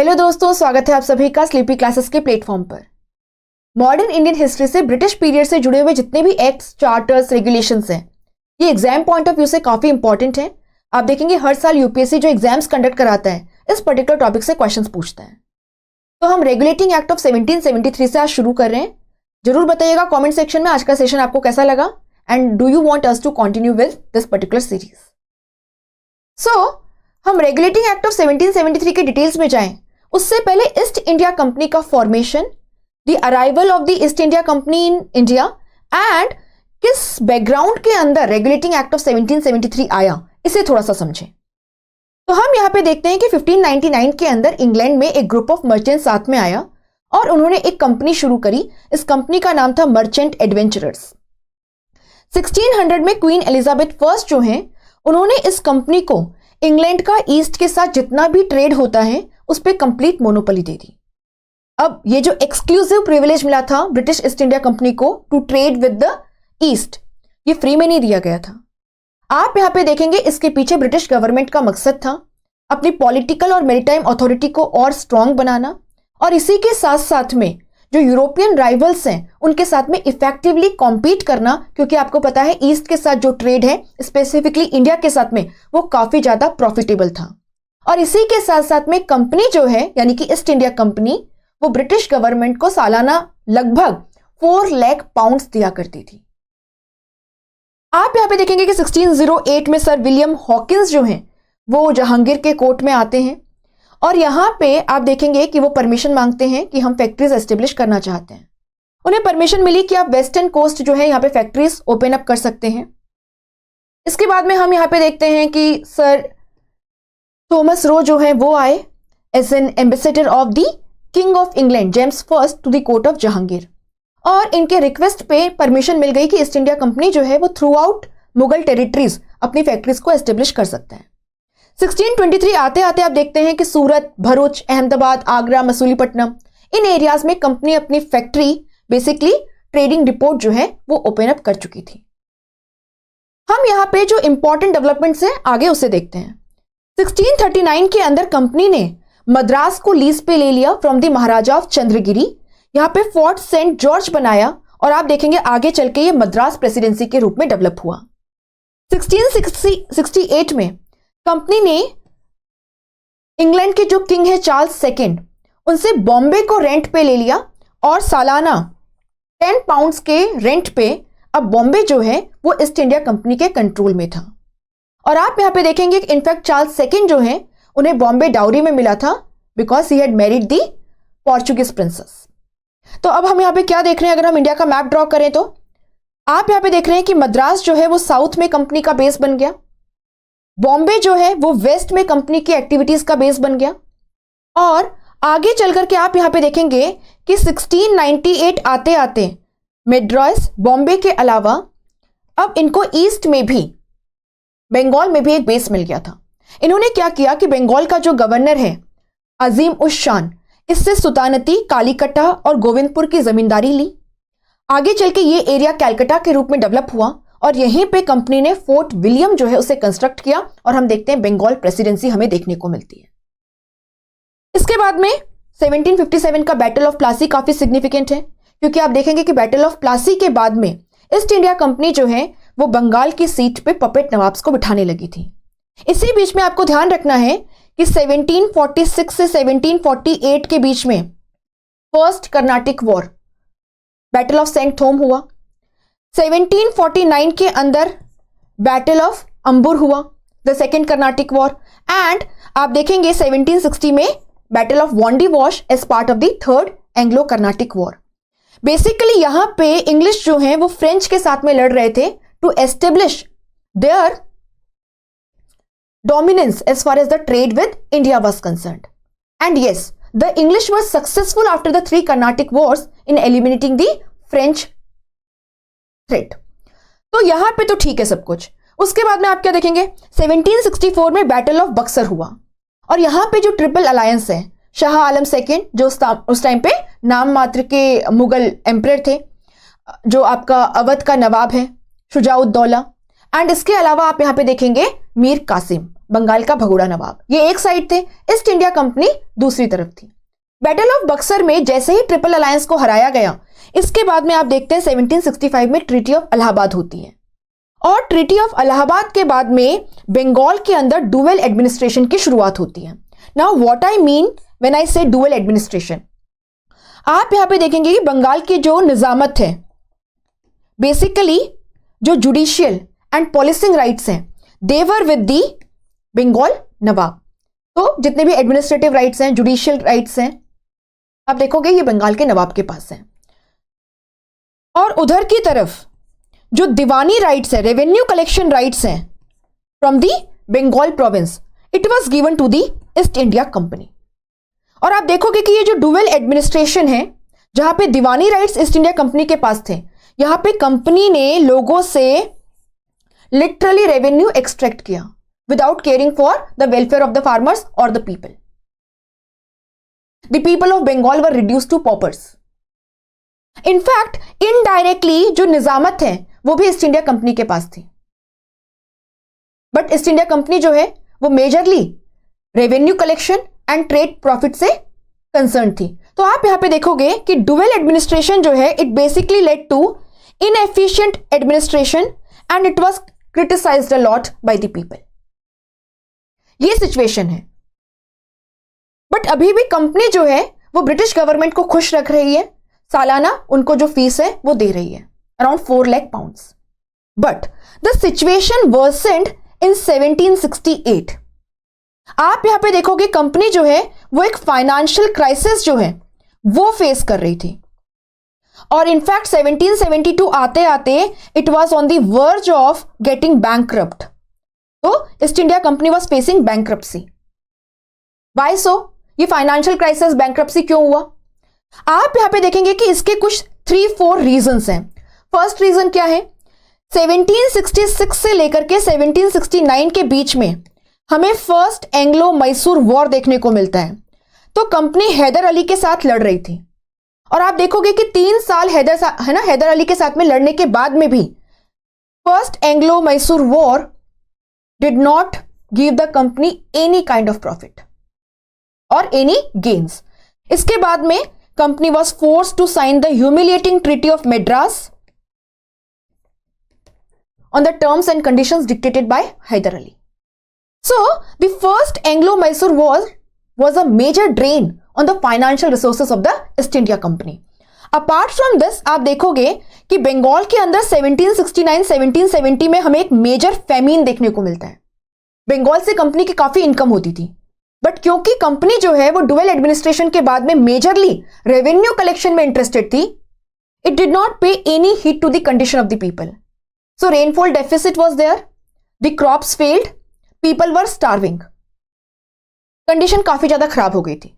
Hello दोस्तों, स्वागत है आप सभी का स्लीपी क्लासेस के प्लेटफॉर्म पर। मॉडर्न इंडियन हिस्ट्री से ब्रिटिश पीरियड से जुड़े हुए जितने भी एक्ट्स, चार्टर्स, रेगुलेशंस हैं, ये एग्जाम पॉइंट ऑफ व्यू से काफी इंपॉर्टेंट है। आप देखेंगे हर साल यूपीएससी जो एग्जाम्स कंडक्ट कराता है इस पर्टिकुलर टॉपिक से क्वेश्चंस पूछता है। तो हम रेगुलेटिंग एक्ट ऑफ 1773 से आज शुरू कर रहे हैं। जरूर बताइएगा कॉमेंट सेक्शन में आज का सेशन आपको कैसा लगा and do you want us to continue with this particular series. हम रेगुलेटिंग एक्ट ऑफ 1773 के डिटेल्स में जाएं उससे पहले ईस्ट इंडिया कंपनी का formation, the arrival of the East India company in India and किस बैकग्राउंड के अंदर रेगुलेटिंग एक्ट ऑफ 1773 आया, इसे थोड़ा सा समझें। तो हम यहां पे देखते हैं कि 1599 के अंदर इंग्लैंड में एक ग्रुप ऑफ मर्चेंट साथ में आया और उन्होंने एक कंपनी शुरू करी। इस कंपनी का नाम था मर्चेंट एडवेंचरर्स। 1600 में क्वीन एलिजाबेथ फर्स्ट जो है उन्होंने इस कंपनी को इंग्लैंड का ईस्ट के साथ जितना भी ट्रेड होता है उस पर कंप्लीट मोनोपोली दे दी। अब ये जो एक्सक्लूसिव प्रिविलेज मिला था ब्रिटिश ईस्ट इंडिया कंपनी को to trade with the east, ये फ्री में नहीं दिया गया था। आप यहां पे देखेंगे इसके पीछे ब्रिटिश गवर्नमेंट का मकसद था अपनी पॉलिटिकल और मैरीटाइम अथॉरिटी को और स्ट्रांग बनाना और इसी के साथ साथ में जो यूरोपियन राइवल्स हैं उनके साथ में इफेक्टिवली कॉम्पीट करना, क्योंकि आपको पता है ईस्ट के साथ जो ट्रेड है स्पेसिफिकली इंडिया के साथ में वो काफी ज्यादा प्रॉफिटेबल था। और इसी के साथ साथ में कंपनी जो है यानी कि ईस्ट इंडिया कंपनी वो ब्रिटिश गवर्नमेंट को सालाना लगभग 4 लाख पाउंड्स दिया करती थी। आप यहां पे देखेंगे कि 1608 में सर विलियम हॉकिंस जो हैं वो जहांगीर के कोर्ट में आते हैं और यहां पे आप देखेंगे कि वो परमिशन मांगते हैं कि हम फैक्ट्रीज एस्टेब्लिश करना चाहते हैं। उन्हें परमिशन मिली कि आप वेस्टर्न कोस्ट जो है यहां पे फैक्ट्रीज ओपन अप कर सकते हैं। इसके बाद में हम यहां पे देखते हैं कि सर थॉमस रो जो है वो आए as an ambassador of the king of England James first to the court of Jahangir और इनके रिक्वेस्ट पे परमिशन मिल गई कि ईस्ट इंडिया कंपनी जो है वो थ्रू आउट मुगल टेरिटरीज अपनी फैक्ट्रीज को एस्टेब्लिश कर सकता है। 1623 आते आते आप देखते हैं कि सूरत, भरूच, अहमदाबाद, आगरा, मसूलीपट्टनम इन एरियाज में कंपनी अपनी फैक्ट्री बेसिकली ट्रेडिंग डिपोट जो है वो ओपन अप कर चुकी थी। हम यहां पे जो इंपॉर्टेंट डेवलपमेंट्स हैं आगे उसे देखते हैं। 1639 के अंदर कंपनी ने मद्रास को लीज पे ले लिया from the Maharaja of Chandragiri. यहां पे फोर्ट सेंट जॉर्ज बनाया और आप देखेंगे आगे चल के ये मद्रास प्रेसिडेंसी के रूप में डेवलप हुआ। 1668 में कंपनी ने इंग्लैंड के जो किंग है चार्ल्स सेकेंड उनसे बॉम्बे को रेंट पे ले लिया और सालाना 10 पाउंड्स के रेंट पे अब बॉम्बे जो है वो ईस्ट इंडिया कंपनी के कंट्रोल में था। और आप यहां पे देखेंगे कि इनफैक्ट चार्ल्स सेकेंड जो है उन्हें बॉम्बे डाउरी में मिला था because he had married the Portuguese princess. तो अब हम यहां पे क्या देख रहे हैं, अगर हम इंडिया का मैप ड्रॉ करें तो आप यहां पे देख रहे हैं कि मद्रास जो है वो साउथ में कंपनी का बेस बन गया, बॉम्बे जो है वो वेस्ट में कंपनी की एक्टिविटीज का बेस बन गया और आगे चल करके आप यहां पे देखेंगे कि 1698 आते आते मद्रास, बॉम्बे के अलावा अब इनको ईस्ट में भी बंगाल में भी एक बेस मिल गया था। इन्होंने क्या किया कि बंगाल का जो गवर्नर है अजीम उस शान, इससे सुल्तानती, कालीकट्टा और गोविंदपुर की जमींदारी ली। आगे चल के ये एरिया कैलकाटा के रूप में डेवलप हुआ और यहीं पे कंपनी ने फोर्ट विलियम जो है उसे कंस्ट्रक्ट किया और हम देखते हैं बंगाल प्रेसिडेंसी हमें देखने को मिलती है। इसके बाद में 1757 का बैटल ऑफ प्लासी काफी सिग्निफिकेंट है क्योंकि आप देखेंगे कि बैटल ऑफ प्लासी के बाद में ईस्ट इंडिया कंपनी जो है वो बंगाल की सीट पे पपेट नवाब्स को बिठाने लगी थी। इसी बीच में आपको ध्यान रखना है कि 1746 से 1748 के बीच में first Carnatic war battle of Saint Thome हुआ। 1749 के अंदर बैटल ऑफ अंबुर हुआ, the second Carnatic war. And आप देखेंगे 1760 में battle of Wandiwash as part of the third Anglo Carnatic war. Basically यहां पे इंग्लिश जो है वो फ्रेंच के साथ में लड़ रहे थे to establish their dominance as far as the trade with India was concerned. And yes, the English were successful after the 3 Carnatic wars in eliminating the French threat. तो यहां पे तो ठीक है सब कुछ। उसके बाद में आप क्या देखेंगे 1764 में बैटल ऑफ बक्सर हुआ और यहां पे जो ट्रिपल अलायंस है, शाह आलम सेकेंड जो उस टाइम पे नाम मात्र के मुगल एम्परर थे, जो आपका अवध का नवाब है शुजाउद्दौला, एंड इसके अलावा आप यहां पे देखेंगे मीर कासिम बंगाल का भगोड़ा नवाब, ये एक साइड थे, ईस्ट इंडिया कंपनी दूसरी तरफ थी। बैटल ऑफ बक्सर में जैसे ही ट्रिपल अलायंस को हराया गया, इसके बाद में आप देखते हैं 1765 में ट्रीटी ऑफ इलाहाबाद होती है, और ट्रीटी ऑफ इलाहाबाद के बाद में बंगाल के अंदर डुअल एडमिनिस्ट्रेशन की शुरुआत होती है। Now what I mean when I से डुअल एडमिनिस्ट्रेशन, आप यहां पे देखेंगे कि बंगाल की जो निजामत है, बेसिकली जो जुडिशियल एंड पॉलिसिंग राइट्स हैं, देवर विद दी बंगाल नवाब। तो जितने भी एडमिनिस्ट्रेटिव राइट्स हैं, जुडिशियल राइट्स हैं, आप देखोगे ये बंगाल के नवाब के पास है। और उधर की तरफ जो दीवानी राइट्स है, रेवेन्यू कलेक्शन राइट्स हैं from the Bengal province, it was given to the East India company. और आप देखोगे कि ये जो डुअल एडमिनिस्ट्रेशन है, जहां पे diwani rights East India Company के पास थे, यहां पे कंपनी ने लोगों से लिटरली रेवेन्यू एक्सट्रैक्ट किया without caring for the welfare of the farmers और the people. The people of Bengal were reduced to paupers. In fact indirectly जो निजामत है वो भी ईस्ट इंडिया कंपनी के पास थी, बट ईस्ट इंडिया कंपनी जो है वो majorly revenue collection and trade profit से कंसर्न थी। तो आप यहां पे देखोगे कि डुअल एडमिनिस्ट्रेशन जो है, it basically led to inefficient administration and it was criticised a lot by the people. ये सिचुएशन है, बट अभी भी कंपनी जो है वो ब्रिटिश गवर्नमेंट को खुश रख रही है, सालाना उनको जो फीस है वो दे रही है, around 4 lakh pounds. But the situation worsened in 1768। आप यहां पे देखोगे कंपनी जो है वो एक फाइनेंशियल क्राइसिस जो है वो फेस कर रही थी, और इनफैक्ट 1772 आते आते it was on the verge of getting bankrupt. तो East India Company was facing bankruptcy. Why so? ये फाइनेंशियल क्राइसिस, बैंकक्रप्सी क्यों हुआ? आप यहां पे देखेंगे कि इसके कुछ 3-4 रीजंस हैं। फर्स्ट रीजन क्या है? 1766 से लेकर के 1769 के बीच में हमें फर्स्ट एंग्लो मैसूर वॉर देखने को मिलता है। तो कंपनी हैदर अली के साथ लड़ रही थी, और आप देखोगे कि 3 साल हैदर अली के साथ में लड़ने के बाद में भी first Anglo Mysore war did not give the company any kind of profit और एनी गेन्स। इसके बाद में company was forced to sign the humiliating treaty of Madras on the terms and conditions dictated by Hyder Ali. So, the first Anglo-Mysore War was a major drain on the financial resources of the East India Company. Apart from this, आप देखोगे कि बंगाल के अंदर 1769-1770 में हमें एक major feminine देखने को मिलता है। बंगाल से कंपनी की काफी इनकम होती थी, बट क्योंकि कंपनी जो है वो डुअल एडमिनिस्ट्रेशन के बाद में मेजरली रेवेन्यू कलेक्शन में इंटरेस्टेड थी, it did not pay any heed to the condition of the people. So rainfall deficit was there, the crops failed, people were starving. Condition काफी ज्यादा खराब हो गई थी.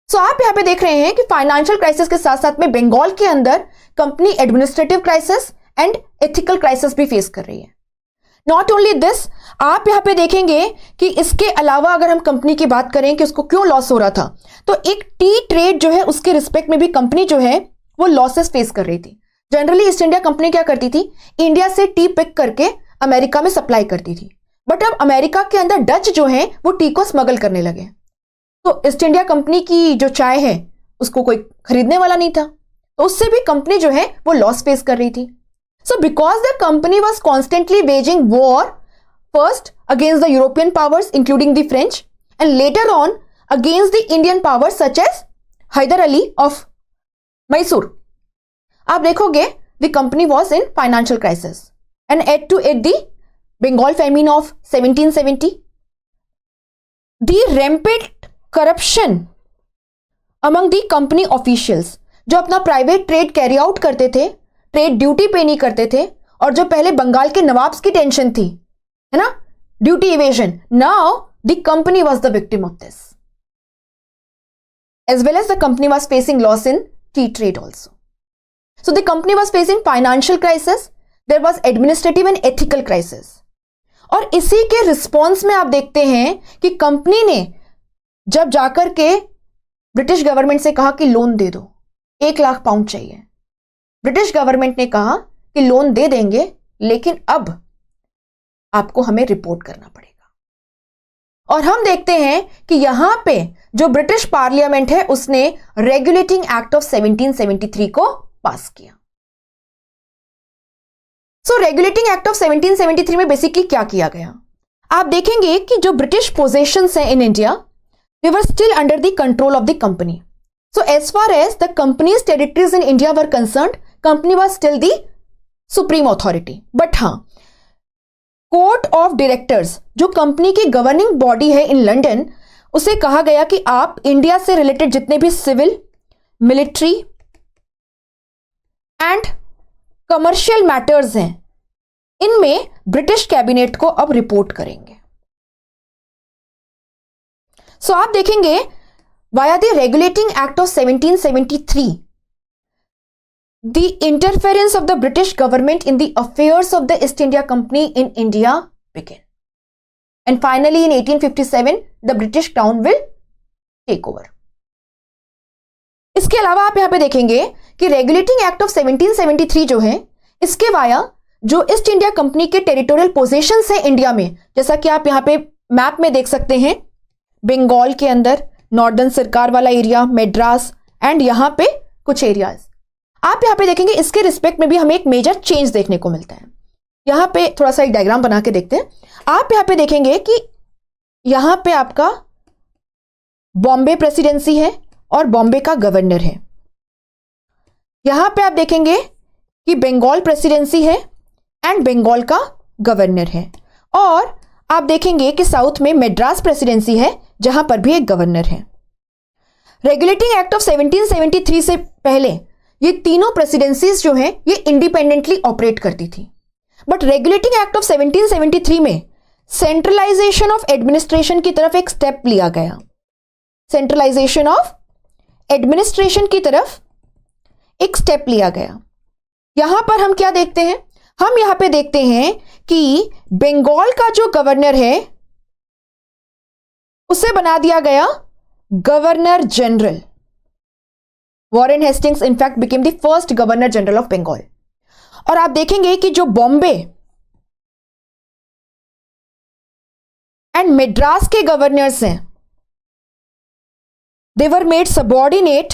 सो आप यहां पे देख रहे हैं कि फाइनेंशियल क्राइसिस के साथ साथ में बंगाल के अंदर company administrative crisis and ethical crisis भी फेस कर रही है. नॉट ओनली दिस, आप यहां पे देखेंगे कि इसके अलावा अगर हम कंपनी की बात करें कि उसको क्यों लॉस हो रहा था, तो एक टी ट्रेड जो है उसके रिस्पेक्ट में भी कंपनी जो है वो लॉसेस फेस कर रही थी. जनरली ईस्ट इंडिया कंपनी क्या करती थी, इंडिया से टी पिक करके अमेरिका में सप्लाई करती थी, बट अब अमेरिका के अंदर डच जो है वो टी को स्मगल करने लगे. तो ईस्ट इंडिया कंपनी की जो चाय है उसको कोई खरीदने वाला नहीं था, तो उससे भी कंपनी जो है वो लॉस फेस कर रही थी. So because the company was constantly waging war, first against the European powers including the French, and later on against the Indian powers such as Haider Ali of Mysore, आप देखोगे the company was in financial crisis and add to it the Bengal famine of 1770. The rampant corruption among the company officials, जो अपना private trade carry out करते थे, trade duty पे नहीं करते थे, और जो पहले बंगाल के नवाब्स की टेंशन थी, है ना, duty evasion, now the company was the victim of this, as well as the company was facing loss in tea trade also. So the company was facing financial crisis, there was administrative and ethical crisis. और इसी के response में आप देखते हैं कि company ने जब जाकर के ब्रिटिश गवर्नमेंट से कहा कि लोन दे दो, 1 लाख पाउंड चाहिए, ब्रिटिश गवर्नमेंट ने कहा कि लोन दे देंगे, लेकिन अब आपको हमें रिपोर्ट करना पड़ेगा. और हम देखते हैं कि यहां पे जो ब्रिटिश पार्लियामेंट है उसने रेगुलेटिंग एक्ट ऑफ 1773 को पास किया। सो रेगुलेटिंग एक्ट ऑफ 1773 में बेसिकली क्या किया गया, आप देखेंगे कि जो ब्रिटिश पोजेशंस हैं in India, they were still under the control of the company. So as far as the company's territories in India were concerned, company was still the supreme authority. But हाँ, court of directors जो company की governing body है in London, उसे कहा गया कि आप India से रिलेटेड जितने भी civil, military and commercial matters हैं, इनमें ब्रिटिश कैबिनेट को अब रिपोर्ट करेंगे। सो आप देखेंगे via the regulating act of 1773, the interference of the British government in the affairs of the East India Company in India began. And finally in 1857, the British Crown will take over. इसके अलावा आप यहां पे देखेंगे कि regulating act of 1773 जो है, इसके वाया जो ईस्ट इंडिया कंपनी के टेरिटोरियल पोजेशंस है इंडिया में, जैसा कि आप यहां पे मैप में देख सकते हैं, बंगाल के अंदर नॉर्दर्न सरकार वाला एरिया, मेड्रास एंड यहां पे कुछ एरियाज, आप यहां पे देखेंगे इसके रिस्पेक्ट में भी हमें एक मेजर चेंज देखने को मिलता है। यहां पे थोड़ा सा एक डायग्राम बना के देखते हैं। आप यहां पे देखेंगे कि यहां पे आपका बॉम्बे प्रेसिडेंसी है और बॉम्बे का गवर्नर है। यहां पे आप देखेंगे कि बंगाल प्रेसिडेंसी है एंड बंगाल का गवर्नर है। और आप देखेंगे कि साउथ में मेड्रास प्रेसिडेंसी है जहां पर भी एक गवर्नर है। रेगुलेटिंग एक्ट ऑफ 1773 से पहले ये तीनों प्रेसिडेंसीज जो हैं ये इंडिपेंडेंटली ऑपरेट करती थी। बट रेगुलेटिंग एक्ट ऑफ 1773 में सेंट्रलाइजेशन ऑफ एडमिनिस्ट्रेशन की तरफ एक स्टेप लिया गया। सेंट्रलाइजेशन ऑफ एडमिनिस्ट्रेशन की तरफ एक स्टेप लिया गया। यहां पर हम क्या देखते हैं, हम यहां पे देखते हैं कि बंगाल का जो गवर्नर है उसे बना दिया गया governor general. Warren Hastings in fact became the first governor general of Bengal. और आप देखेंगे कि जो बॉम्बे एंड मेड्रास के गवर्नर्स हैं, they were made subordinate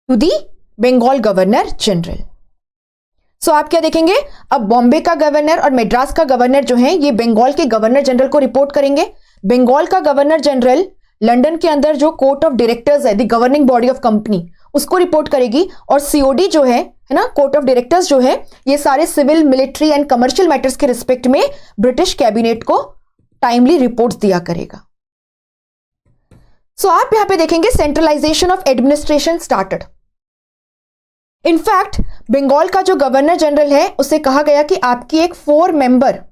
to the Bengal governor general. So आप क्या देखेंगे, अब बॉम्बे का गवर्नर और मेड्रास का गवर्नर जो है ये बंगाल के गवर्नर जनरल को रिपोर्ट करेंगे। बंगाल का गवर्नर जनरल लंदन के अंदर जो कोर्ट ऑफ डायरेक्टर्स है, the governing body of company, उसको रिपोर्ट करेगी। और सीओडी जो है ना, कोर्ट ऑफ डायरेक्टर्स जो है, ये सारे civil, military and commercial matters के रिस्पेक्ट में ब्रिटिश कैबिनेट को टाइमली रिपोर्ट्स दिया करेगा। सो आप यहां पे देखेंगे centralisation of administration started. In fact Bengal का जो गवर्नर जनरल है उसे कहा गया कि आपकी एक 4 मेंबर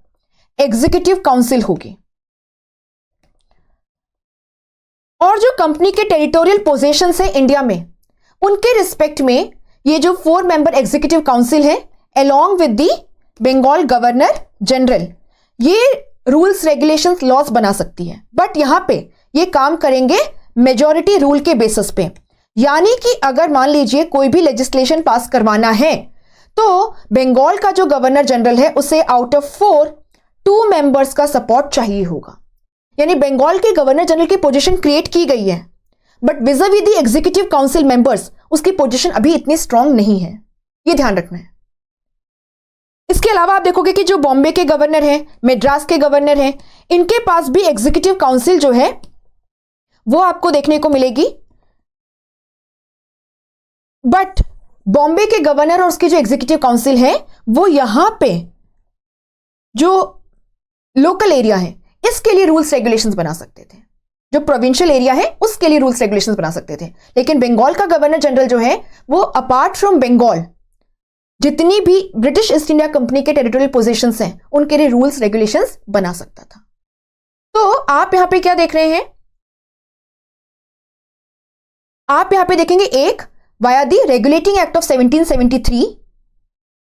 एग्जीक्यूटिव काउंसिल होगी। और जो कंपनी के टेरिटोरियल पोजेशंस है इंडिया में, उनके रिस्पेक्ट में ये जो 4 मेंबर एग्जीक्यूटिव काउंसिल है along with the Bengal governor general, ये रूल्स, रेगुलेशंस, लॉज बना सकती है। बट यहां पे ये काम करेंगे मेजॉरिटी रूल के बेसिस पे। यानी कि अगर मान लीजिए कोई भी लेजिस्लेशन पास करवाना है तो बंगाल का जो गवर्नर जनरल है उसे आउट ऑफ 4 2 मेंबर्स का सपोर्ट चाहिए होगा। यानी बंगाल के गवर्नर जनरल की पोजीशन क्रिएट की गई है, but vis-a-vis the executive council members उसकी पोजीशन अभी इतनी स्ट्रांग नहीं है, ये ध्यान रखना है। इसके अलावा आप देखोगे कि जो बॉम्बे के गवर्नर हैं, मेड्रास के गवर्नर हैं, इनके पास भी एग्जीक्यूटिव काउंसिल जो है वो आपको देखने को मिलेगी। बट बॉम्बे के गवर्नर और उसकी जो एग्जीक्यूटिव काउंसिल है वो यहां पे जो लोकल एरिया है इसके लिए रूल्स रेगुलेशंस बना सकते थे, जो प्रोविंशियल एरिया है उसके लिए रूल्स रेगुलेशंस बना सकते थे। लेकिन बंगाल का गवर्नर जनरल जो है वो अपार्ट फ्रॉम बंगाल जितनी भी ब्रिटिश ईस्ट इंडिया कंपनी के टेरिटोरियल पोजीशंस हैं उनके लिए रूल्स रेगुलेशंस बना सकता था। तो आप यहां पे क्या देख रहे हैं, आप यहां पे देखेंगे एक via the Regulating Act of 1773,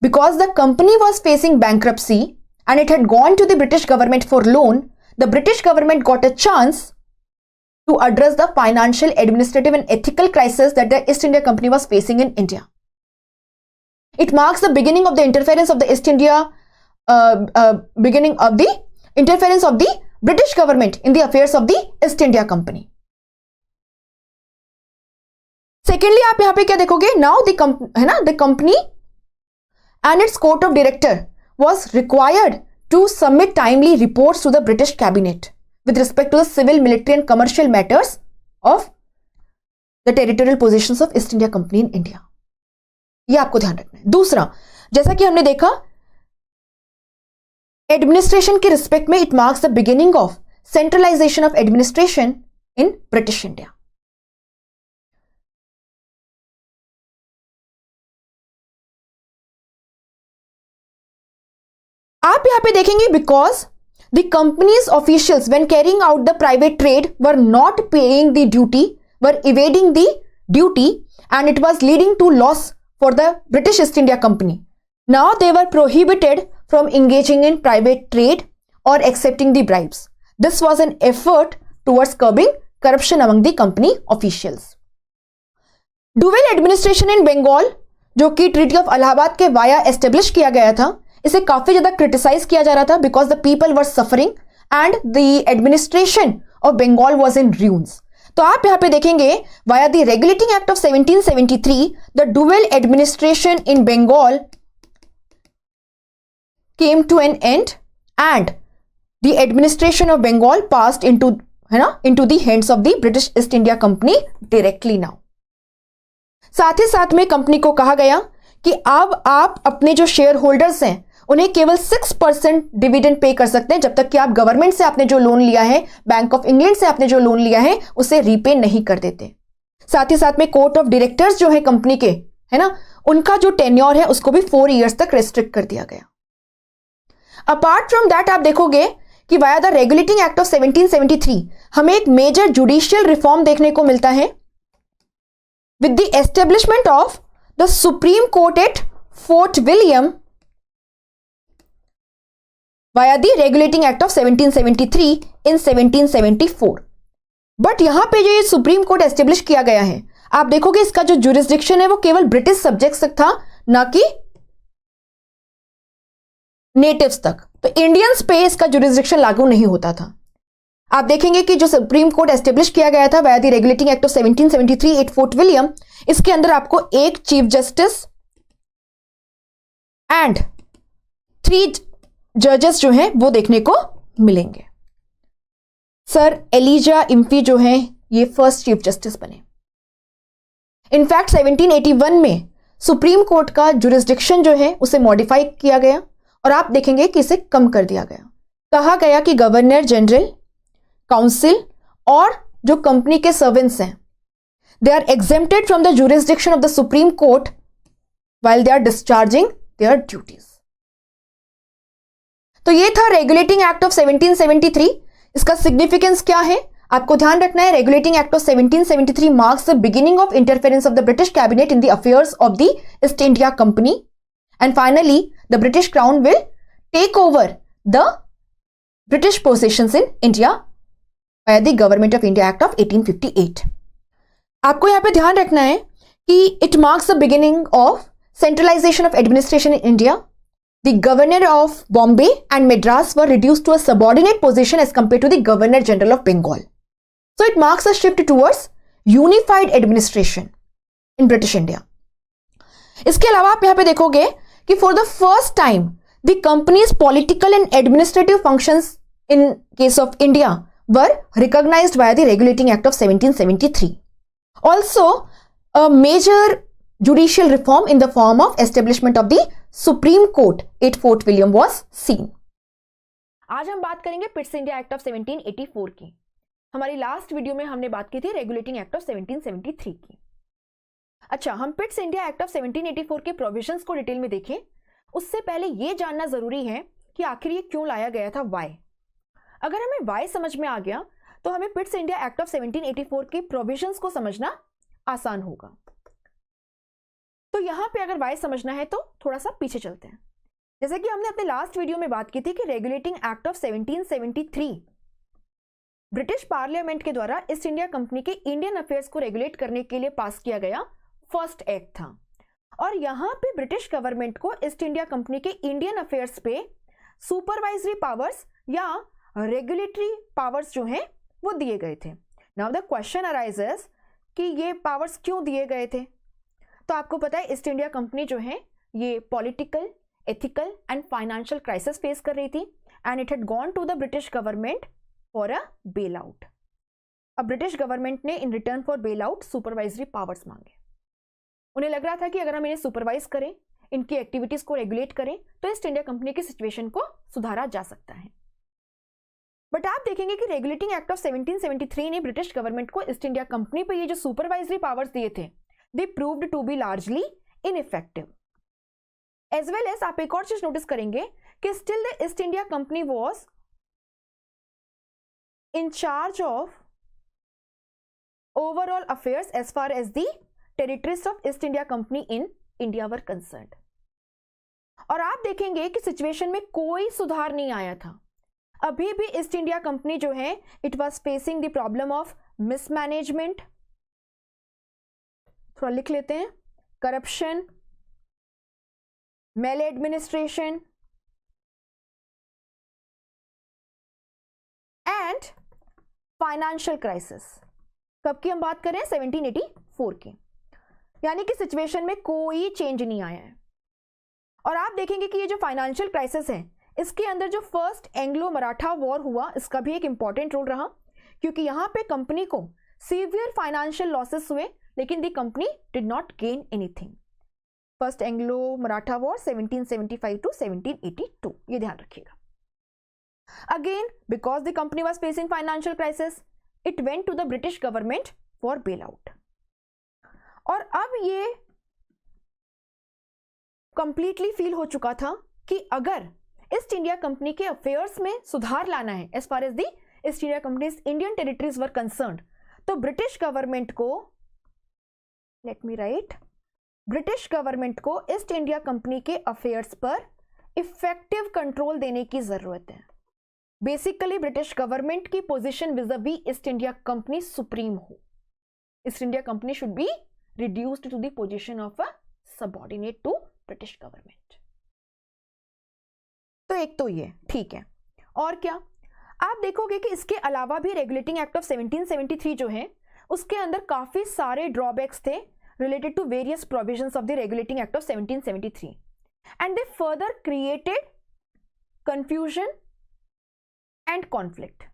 because the company was facing bankruptcy and it had gone to the British government for loan, the British government got a chance to address the financial, administrative and ethical crisis that the East India Company was facing in India. It marks the beginning of the interference of the East India, beginning of the interference of the British government in the affairs of the East India Company. Secondly, आप यहां पे क्या देखोगे? Now the company and its court of director was required to submit timely reports to the British cabinet with respect to the civil, military and commercial matters of the territorial possessions of East India Company in India. ये आपको ध्यान रखना है. दूसरा, जैसा कि हमने देखा, एडमिनिस्ट्रेशन के रिस्पेक्ट में it marks the beginning of centralisation of administration in British India. आप यहां पे देखेंगे because the company's officials when carrying out the private trade were not paying the duty, were evading the duty and it was leading to loss for the British East India company. Now they were prohibited from engaging in private trade or accepting the bribes. This was an effort towards curbing corruption among the company officials. Dual administration in Bengal, जो कि treaty of Allahabad के via establish किया गया था, इसे काफी ज्यादा criticise किया जा रहा था because the people were suffering and the administration of Bengal was in ruins. तो आप यहां पे देखेंगे via the regulating act of 1773 the dual administration in Bengal came to an end and the administration of Bengal passed into the hands of the British East India Company directly now. साथ ही साथ में company को कहा गया कि अब आप अपने जो शेयर होल्डर्स हैं उन्हें केवल 6% डिविडेंड पे कर सकते हैं जब तक कि आप गवर्नमेंट से आपने जो लोन लिया है, बैंक ऑफ इंग्लैंड से आपने जो लोन लिया है, उसे रीपे नहीं कर देते. साथ ही साथ में कोर्ट ऑफ डायरेक्टर्स जो है कंपनी के, है ना, उनका जो टेन्योर है उसको भी 4 इयर्स तक रेस्ट्रिक्ट कर दिया गया. अपार्ट फ्रॉम दैट आप देखोगे कि via the regulating act of 1773 हमें एक मेजर जुडिशियल रिफॉर्म देखने को मिलता है with the establishment of the supreme court at fort William via the regulating act of 1773 in 1774. But यहां पे जो ये सुप्रीम कोर्ट एस्टेब्लिश किया गया है, आप देखोगे इसका जो जुरिस्डिक्शन है वो केवल ब्रिटिश सब्जेक्ट्स तक था, ना कि नेटिव्स तक. तो इंडियंस पे इसका जुरिस्डिक्शन लागू नहीं होता था. आप देखेंगे कि जो सुप्रीम कोर्ट एस्टेब्लिश किया गया था via the regulating act of 1773 at fort William, इसके अंदर आपको एक चीफ जस्टिस एंड 3 जजेस जो हैं वो देखने को मिलेंगे. सर एलिजा इम्फी जो हैं ये फर्स्ट चीफ जस्टिस बने. इनफैक्ट 1781 में सुप्रीम कोर्ट का जुरिस्डिक्शन जो है उसे मॉडिफाई किया गया और आप देखेंगे कि इसे कम कर दिया गया. कहा गया कि गवर्नर जनरल, काउंसिल और जो कंपनी के सर्वेंट्स हैं, they are exempted from the jurisdiction of the supreme court while they are discharging their duties. तो ये था रेगुलेटिंग एक्ट ऑफ 1773. इसका सिग्निफिकेंस क्या है आपको ध्यान रखना है. Regulating act of 1773 marks the beginning of interference of the British cabinet in the affairs of the East India company. And finally, the British Crown will take over the British possessions in India by the Government of India Act of 1858. आपको यहाँ पे ध्यान रखना है कि it marks the beginning of centralization of administration in India. The Governor of Bombay and Madras were reduced to a subordinate position as compared to the Governor General of Bengal. So it marks a shift towards unified administration in British India. इसके अलावा आप यहाँ पे देखोगे कि for the first time the company's political and administrative functions in case of India were recognised by the regulating act of 1773. Also a major judicial reform in the form of establishment of the supreme court at fort William was seen. आज हम बात करेंगे पिट्स India act of 1784 की. हमारी last video में हमने बात की थी रेगुलेटिंग एक्ट ऑफ 1773 की. अच्छा, हम पिट्स इंडिया एक्ट ऑफ 1784 के प्रोविजंस को डिटेल में देखें उससे पहले यह जानना जरूरी है कि आखिर ये क्यों लाया गया था, वाई. अगर हमें वाई समझ में आ गया तो हमें पिट्स इंडिया एक्ट ऑफ 1784 के प्रोविजंस को समझना आसान होगा. तो यहां पे अगर वाई समझना है तो थोड़ा सा पीछे चलते हैं. जैसे कि हमने अपने लास्ट वीडियो में बात की थी कि regulating act of 1773 British parliament के द्वारा ईस्ट इंडिया कंपनी के इंडियन अफेयर्स को रेगुलेट करने के लिए पास किया गया फर्स्ट एक्ट था. और यहां पे ब्रिटिश गवर्नमेंट को ईस्ट इंडिया कंपनी के इंडियन अफेयर्स पे सुपरवाइजरी पावर्स या रेगुलेटरी पावर्स जो हैं वो दिए गए थे। नाउ द क्वेश्चन अराइजेस कि ये पावर्स क्यों दिए गए थे। तो आपको पता है ईस्ट इंडिया कंपनी जो है ये political, ethical and financial crisis face कर रही थी and it had gone to the British government for a bail out. अब ब्रिटिश गवर्नमेंट ने in return for bail out supervisory powers मांगे। उन्हें लग रहा था कि अगर हम इन्हें सुपरवाइज करें, इनकी एक्टिविटीज को रेगुलेट करें, तो ईस्ट इंडिया कंपनी की सिचुएशन को सुधारा जा सकता है। बट आप देखेंगे कि रेगुलेटिंग एक्ट ऑफ 1773 ने ब्रिटिश गवर्नमेंट को ईस्ट इंडिया कंपनी पर ये जो सुपरवाइजरी पावर्स दिए थे, they proved to be largely ineffective. As well as आप एक और चीज नोटिस करेंगे कि still the East India Company was in charge of overall affairs as far as the territories of East India company in India were concerned. और आप देखेंगे कि सिचुएशन में कोई सुधार नहीं आया था। अभी भी ईस्ट इंडिया कंपनी जो है it was facing the problem of mismanagement, थोड़ा लिख लेते हैं, corruption, maladministration and financial crisis. कब की हम बात करें? 1784 की। यानी कि सिचुएशन में कोई चेंज नहीं आया है। और आप देखेंगे कि ये जो फाइनेंशियल क्राइसिस है इसके अंदर जो फर्स्ट एंग्लो मराठा वॉर हुआ इसका भी एक इंपॉर्टेंट रोल रहा, क्योंकि यहां पे कंपनी को सीवियर फाइनेंशियल लॉसेस हुए लेकिन the company did not gain anything. First Anglo Maratha war 1775 to 1782, ये ध्यान रखिएगा। Again because the company was facing financial crisis it went to the British government for bail out. और अब ये completely feel हो चुका था कि अगर ईस्ट इंडिया कंपनी के अफेयर्स में सुधार लाना है as far as the East India Company's Indian territories were concerned, तो ब्रिटिश गवर्नमेंट को, let me write, British government को ईस्ट इंडिया कंपनी के अफेयर्स पर इफेक्टिव कंट्रोल देने की जरूरत है। बेसिकली ब्रिटिश गवर्नमेंट की position vis-a-vis East India Company supreme हो। East India Company should be reduced to the position of a subordinate to British government। तो एक तो ये ठीक है। और क्या आप देखोगे कि इसके अलावा भी रेगुलेटिंग एक्ट ऑफ 1773 जो है उसके अंदर काफी सारे ड्रॉबैक्स थे related to various provisions of the regulating act of 1773 and they further created confusion and conflict.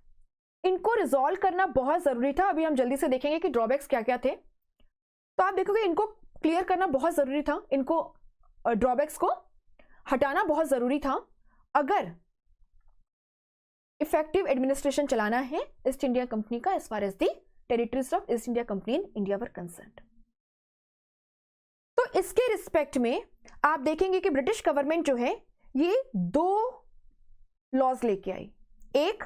इनको रिजॉल्व करना बहुत जरूरी था। अभी हम जल्दी से देखेंगे कि ड्रॉबैक्स क्या क्या थे। तो आप देखोगे इनको क्लियर करना बहुत जरूरी था, इनको ड्रॉबैक्स को हटाना बहुत जरूरी था अगर इफेक्टिव एडमिनिस्ट्रेशन चलाना है ईस्ट इंडिया कंपनी का as far as the territories of East India company in India were concerned. तो इसके रिस्पेक्ट में आप देखेंगे कि ब्रिटिश गवर्नमेंट जो है ये दो लॉज लेके आई। एक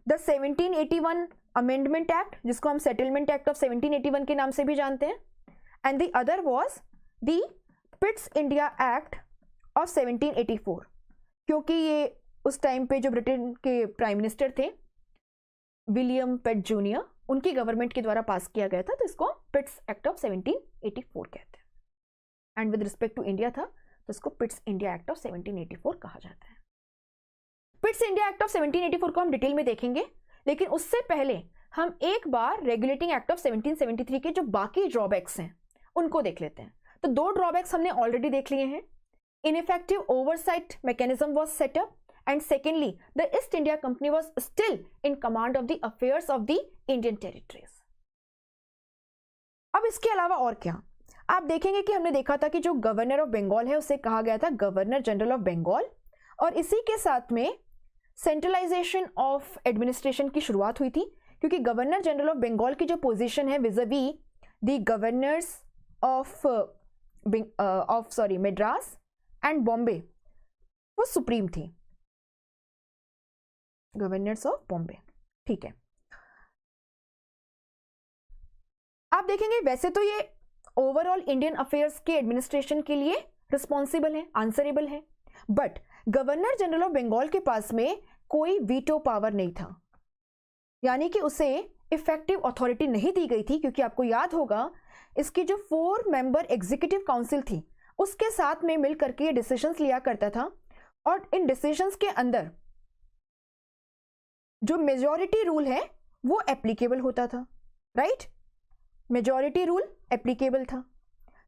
द 1781 अमेंडमेंट एक्ट, जिसको हम सेटलमेंट एक्ट ऑफ 1781 के नाम से भी जानते हैं, and the other was the Pitt's India act of 1784, क्योंकि ये उस टाइम पे जो ब्रिटेन के प्राइम मिनिस्टर थे विलियम पिट जूनियर, उनकी गवर्नमेंट के द्वारा पास किया गया था, तो इसको पिट्स एक्ट ऑफ 1784 कहते हैं। And with respect to India था तो इसको पिट्स इंडिया एक्ट ऑफ 1784 कहा जाता है। पिट्स इंडिया एक्ट ऑफ 1784 को हम डिटेल में देखेंगे, लेकिन उससे पहले हम एक बार रेगुलेटिंग एक्ट ऑफ 1773 के जो बाकी ड्रॉबैक्स हैं उनको देख लेते हैं। तो दो ड्रॉबैक्स हमने ऑलरेडी देख लिए हैं। Ineffective oversight mechanism was set up and secondly the East India Company was still in command of the affairs of the Indian territories. अब इसके अलावा और क्या आप देखेंगे कि हमने देखा था कि जो गवर्नर ऑफ बंगाल है उसे कहा गया था गवर्नर जनरल ऑफ बंगाल, और इसी के साथ में सेंट्रलाइजेशन ऑफ एडमिनिस्ट्रेशन की शुरुआत हुई थी, क्योंकि गवर्नर जनरल ऑफ बंगाल की जो पोजीशन है vis-a-vis the governors of Madras and Bombay वो सुप्रीम थी, गवर्नर्स ऑफ बॉम्बे। ठीक है, आप देखेंगे वैसे तो ये ओवरऑल इंडियन अफेयर्स के एडमिनिस्ट्रेशन के लिए रिस्पॉन्सिबल है, आंसरेबल है, but governor general of Bengal के पास में कोई वीटो पावर नहीं था, यानी कि उसे इफेक्टिव अथॉरिटी नहीं दी गई थी, क्योंकि आपको याद होगा इसकी जो 4 मेंबर एग्जीक्यूटिव काउंसिल थी उसके साथ में मिल करके ये डिसीजंस लिया करता था, और इन डिसीजंस के अंदर जो मेजॉरिटी रूल है वो एप्लीकेबल होता था, राइट? मेजॉरिटी रूल एप्लीकेबल था।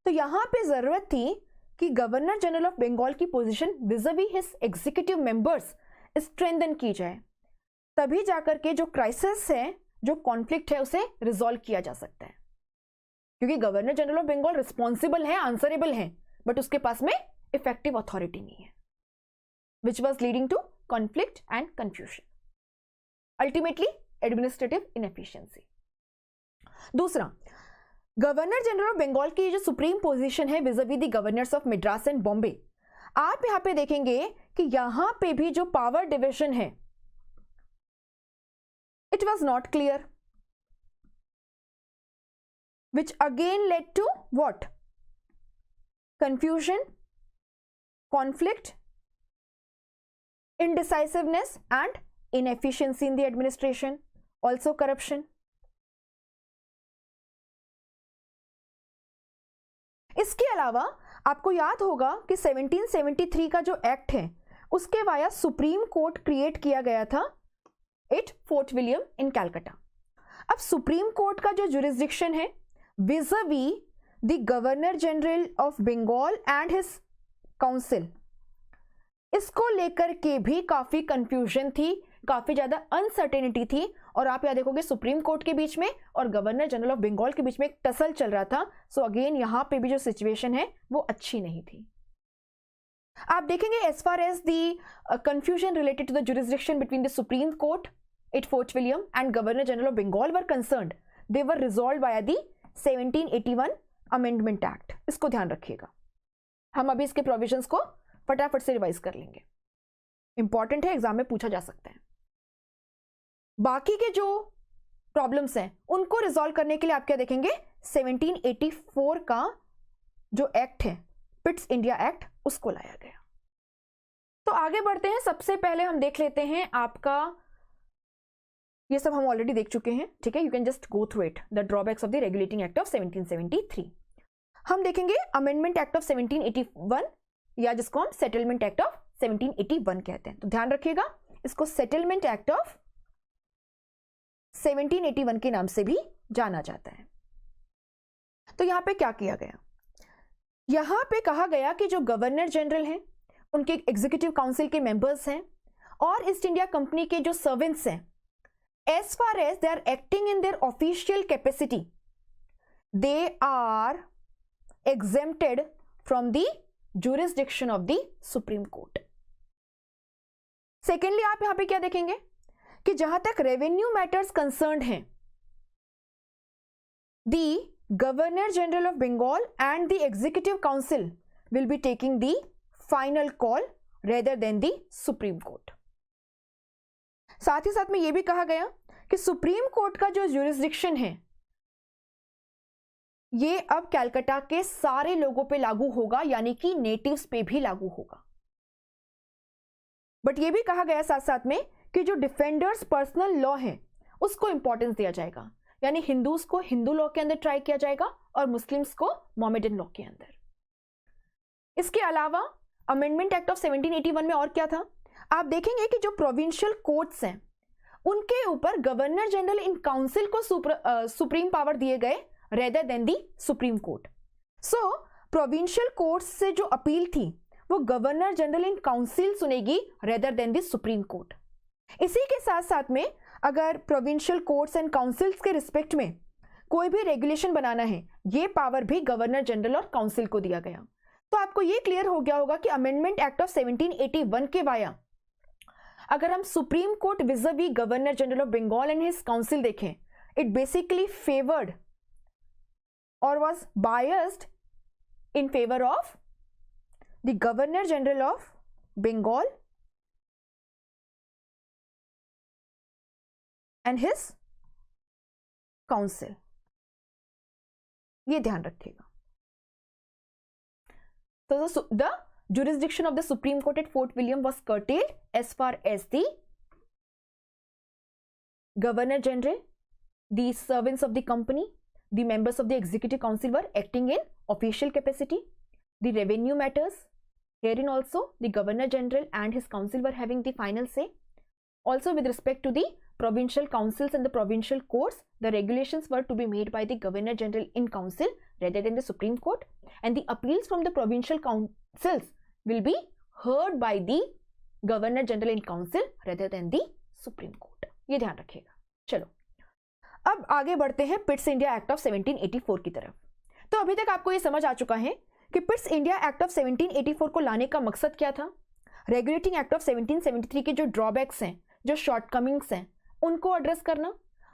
तो यहां पे जरूरत थी कि गवर्नर जनरल ऑफ बंगाल की position विज़-वी his executive members strengthen की जाए, तभी जाकर के जो क्राइसिस है, जो कॉन्फ्लिक्ट है, उसे रिजॉल्व किया जा सकता है। क्योंकि governor general of Bengal responsible है, आंसरेबल है, बट उसके पास में इफेक्टिव अथॉरिटी नहीं है, which was leading to conflict and confusion, ultimately administrative inefficiency. दूसरा, गवर्नर जनरल ऑफ बंगाल की जो सुप्रीम पोजीशन है vis-a-vis the governors of Madras and Bombay, आप यहां पे देखेंगे कि यहां पे भी जो पावर डिविजन है it was not clear, which again led to what? Confusion, conflict, indecisiveness and inefficiency in the administration, also corruption. इसके अलावा आपको याद होगा कि 1773 का जो एक्ट है उसके वाया सुप्रीम कोर्ट क्रिएट किया गया था एट फोर्ट विलियम इन कैलकाटा। अब सुप्रीम कोर्ट का जो जुरिस्डिक्शन है vis-a-vis the Governor General of Bengal and his Council, इसको लेकर के भी काफी कंफ्यूजन थी, काफी ज्यादा अनसर्टेनिटी थी, और आप यहां देखोगे सुप्रीम कोर्ट के बीच में और गवर्नर जनरल ऑफ बंगाल के बीच में एक टसल चल रहा था। सो अगेन यहां पे भी जो सिचुएशन है वो अच्छी नहीं थी। आप देखेंगे as far as the confusion related to the jurisdiction between the supreme court at fort William and governor general of Bengal were concerned, they were resolved by the 1781 amendment act. इसको ध्यान रखिएगा, हम अभी इसके प्रोविजंस को फटाफट से रिवाइज कर लेंगे, इंपॉर्टेंट है, एग्जाम में पूछा जा सकता है। बाकी के जो प्रॉब्लम्स हैं उनको रिजॉल्व करने के लिए आप क्या देखेंगे, 1784 का जो एक्ट है पिट्स इंडिया एक्ट, उसको लाया गया। तो आगे बढ़ते हैं। सबसे पहले हम देख लेते हैं आपका, ये सब हम ऑलरेडी देख चुके हैं, ठीक है, you can just go through it, the drawbacks of the regulating act of 1773। हम देखेंगे अमेंडमेंट एक्ट ऑफ 1781, या जिसको हम सेटलमेंट एक्ट ऑफ 1781 कहते हैं। तो ध्यान रखिएगा, इसको सेटलमेंट एक्ट ऑफ 1781 के नाम से भी जाना जाता है। तो यहां पे क्या किया गया, यहां पे कहा गया कि जो गवर्नर जनरल हैं, उनके एग्जीक्यूटिव काउंसिल के मेंबर्स हैं और ईस्ट इंडिया कंपनी के जो सर्वेंट्स हैं, as far as they are acting in their official capacity, they are exempted from the jurisdiction of the Supreme Court. Secondly, आप यहां पे क्या देखेंगे कि जहां तक रेवेन्यू मैटर्स कंसर्न्ड हैं, the Governor General of Bengal and the Executive Council will be taking the final call rather than the Supreme Court. साथ ही साथ में यह भी कहा गया कि सुप्रीम कोर्ट का जो ज्यूरिसडिक्शन है ये अब कैलकाटा के सारे लोगों पे लागू होगा, यानी कि नेटिव्स पे भी लागू होगा। बट ये भी कहा गया साथ साथ में कि जो डिफेंडर्स पर्सनल लॉ है उसको इंपॉर्टेंस दिया जाएगा, यानी हिंदूज को हिंदू लॉ के अंदर ट्राई किया जाएगा और मुस्लिम्स को मोहम्मदन लॉ के अंदर। इसके अलावा अमेंडमेंट एक्ट ऑफ 1781 में और क्या था, आप देखेंगे कि जो प्रोविंशियल कोर्ट्स हैं उनके ऊपर गवर्नर जनरल इन काउंसिल को सुप्रीम पावर दिए गए rather than the supreme court. So provincial courts से जो अपील थी वो गवर्नर जनरल इन काउंसिल सुनेगी rather than the supreme court. इसी के साथ साथ में अगर प्रोविंशियल कोर्ट्स एंड काउंसिल्स के रिस्पेक्ट में कोई भी रेगुलेशन बनाना है, ये पावर भी गवर्नर जनरल और काउंसिल को दिया गया। तो आपको ये क्लियर हो गया होगा कि अमेंडमेंट एक्ट ऑफ 1781 के वाया अगर हम supreme court vis-a-vis governor general of Bengal and his council देखें, इट बेसिकली फेवर्ड और was biased in favour of the governor general of Bengal and his council. ये ध्यान रखिएगा। So the jurisdiction of the Supreme Court at Fort William was curtailed as far as the Governor General, the servants of the company, the members of the Executive Council were acting in official capacity. The revenue matters, herein also the Governor General and his council were having the final say. Also with respect to the provincial councils and the provincial courts, the regulations were to be made by the Governor General in Council rather than the Supreme Court, and the appeals from the provincial councils will be heard by the Governor General in Council rather than the Supreme Court. ये ध्यान रखिएगा. चलो अब आगे बढ़ते हैं पिट्स India act of 1784 की तरफ. तो अभी तक आपको ये समझ आ चुका है कि पिट्स इंडिया एक्ट ऑफ 1784 को लाने का मकसद क्या था. रेगुलेटिंग एक्ट ऑफ 1773 के जो ड्रॉबैक्स हैं, जो शॉर्टकमिंग्स हैं, उनको एड्रेस करना,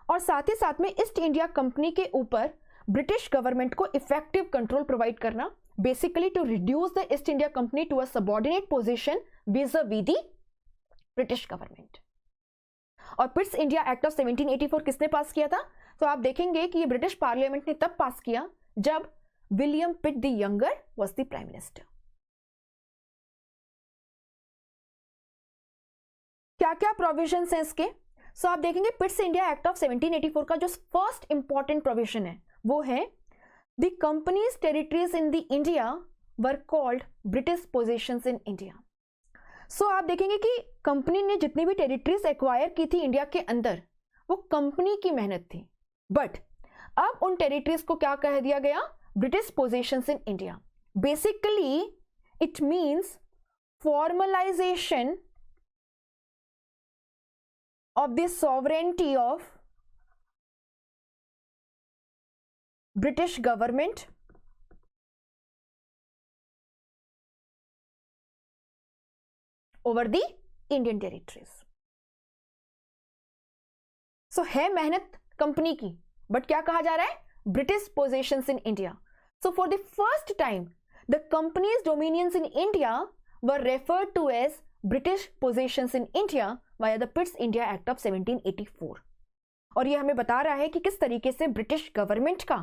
और साथ ही साथ में ईस्ट इंडिया कंपनी के ऊपर ब्रिटिश गवर्नमेंट को इफेक्टिव कंट्रोल प्रोवाइड करना, basically to reduce the East India Company to a subordinate position vis-a-vis the British government. और पिट्स इंडिया एक्ट ऑफ 1784 किसने पास किया था? तो आप देखेंगे कि ये ब्रिटिश पार्लियामेंट ने तब पास किया जब William Pitt the younger was the prime minister. क्या क्या प्रोविजंस हैं इसके? सो आप देखेंगे पिट्स इंडिया एक्ट ऑफ 1784 का जो फर्स्ट इंपॉर्टेंट प्रोविजन है वो है the company's territories in the India were called British possessions in India. So आप देखेंगे कि कंपनी ने जितनी भी टेरिटरीज एक्वायर की थी इंडिया के अंदर, वो कंपनी की मेहनत थी, बट अब उन टेरिटरीज को क्या कह दिया गया? British possessions in India. Basically it means formalisation of the sovereignty of British government over the Indian territories. So है मेहनत कंपनी की, बट क्या कहा जा रहा है? British possessions in India. So for the first time the company's dominions in India were referred to as British possessions in India via the Pitt's India Act of 1784. और ये हमें बता रहा है कि किस तरीके से ब्रिटिश गवर्नमेंट का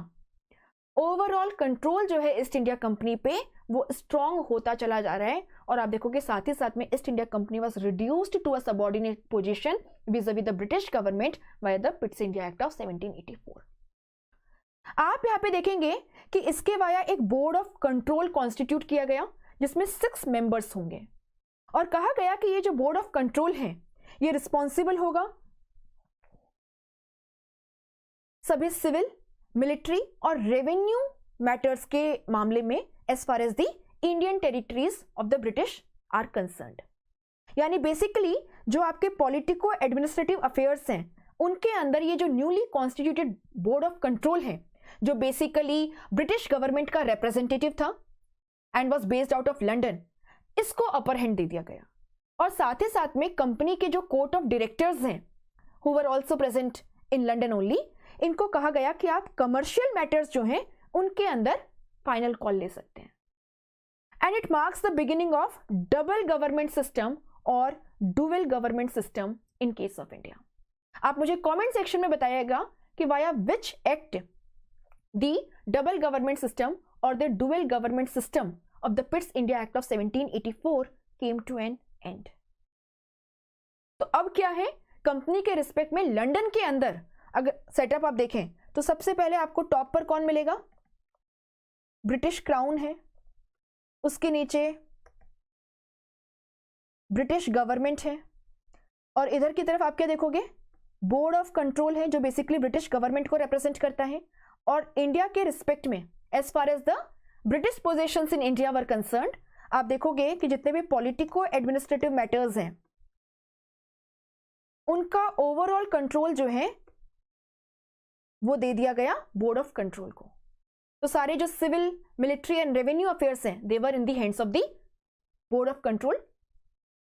ओवरऑल कंट्रोल जो है ईस्ट इंडिया कंपनी पे वो स्ट्रॉन्ग होता चला जा रहा है. और आप देखोगे साथ ही साथ में East India Company was reduced to a subordinate position vis-a-vis the British government via the Pitt's India act of 1784. आप यहाँ पे देखेंगे कि इसके वाया एक बोर्ड ऑफ कंट्रोल कॉन्स्टिट्यूट किया गया जिसमें 6 मेंबर्स होंगे, और कहा गया कि ये जो बोर्ड ऑफ कंट्रोल है ये रिस्पॉन्सिबल होगा सभी सिविल, मिलिट्री और रेवेन्यू मैटर्स के मामले में as far as the Indian territories of the British are concerned. यानी बेसिकली जो आपके पॉलिटिको एडमिनिस्ट्रेटिव अफेयर्स हैं उनके अंदर ये जो newly constituted board of control है, जो बेसिकली ब्रिटिश गवर्नमेंट का रिप्रेजेंटेटिव था and was based out of London, इसको अपर हैंड दे दिया गया. और साथ ही साथ में कंपनी के जो कोर्ट ऑफ डायरेक्टर्स हैं who were also present in London only, इनको कहा गया कि आप कमर्शियल मैटर्स जो हैं उनके अंदर फाइनल कॉल ले सकते हैं. And it marks the beginning of double government system और dual government system in case of India. आप मुझे कमेंट सेक्शन में बताइएगा कि via which act the double government system और the dual government system of the Pitt's India Act of 1784 came to an end. तो अब क्या है? कंपनी के रिस्पेक्ट में लंदन के अंदर अगर सेटअप आप देखें तो सबसे पहले आपको टॉप पर कौन मिलेगा? ब्रिटिश क्राउन है, उसके नीचे ब्रिटिश गवर्नमेंट है, और इधर की तरफ आप क्या देखोगे? बोर्ड ऑफ कंट्रोल है जो बेसिकली ब्रिटिश गवर्नमेंट को रिप्रेजेंट करता है. और इंडिया के रिस्पेक्ट में as far as the British possessions in India were concerned, आप देखोगे कि जितने भी पॉलिटिको एडमिनिस्ट्रेटिव मैटर्स हैं उनका ओवरऑल कंट्रोल जो है वो दे दिया गया बोर्ड ऑफ कंट्रोल को. तो सारे जो civil, military and revenue affairs हैं they were in the hands of the board of control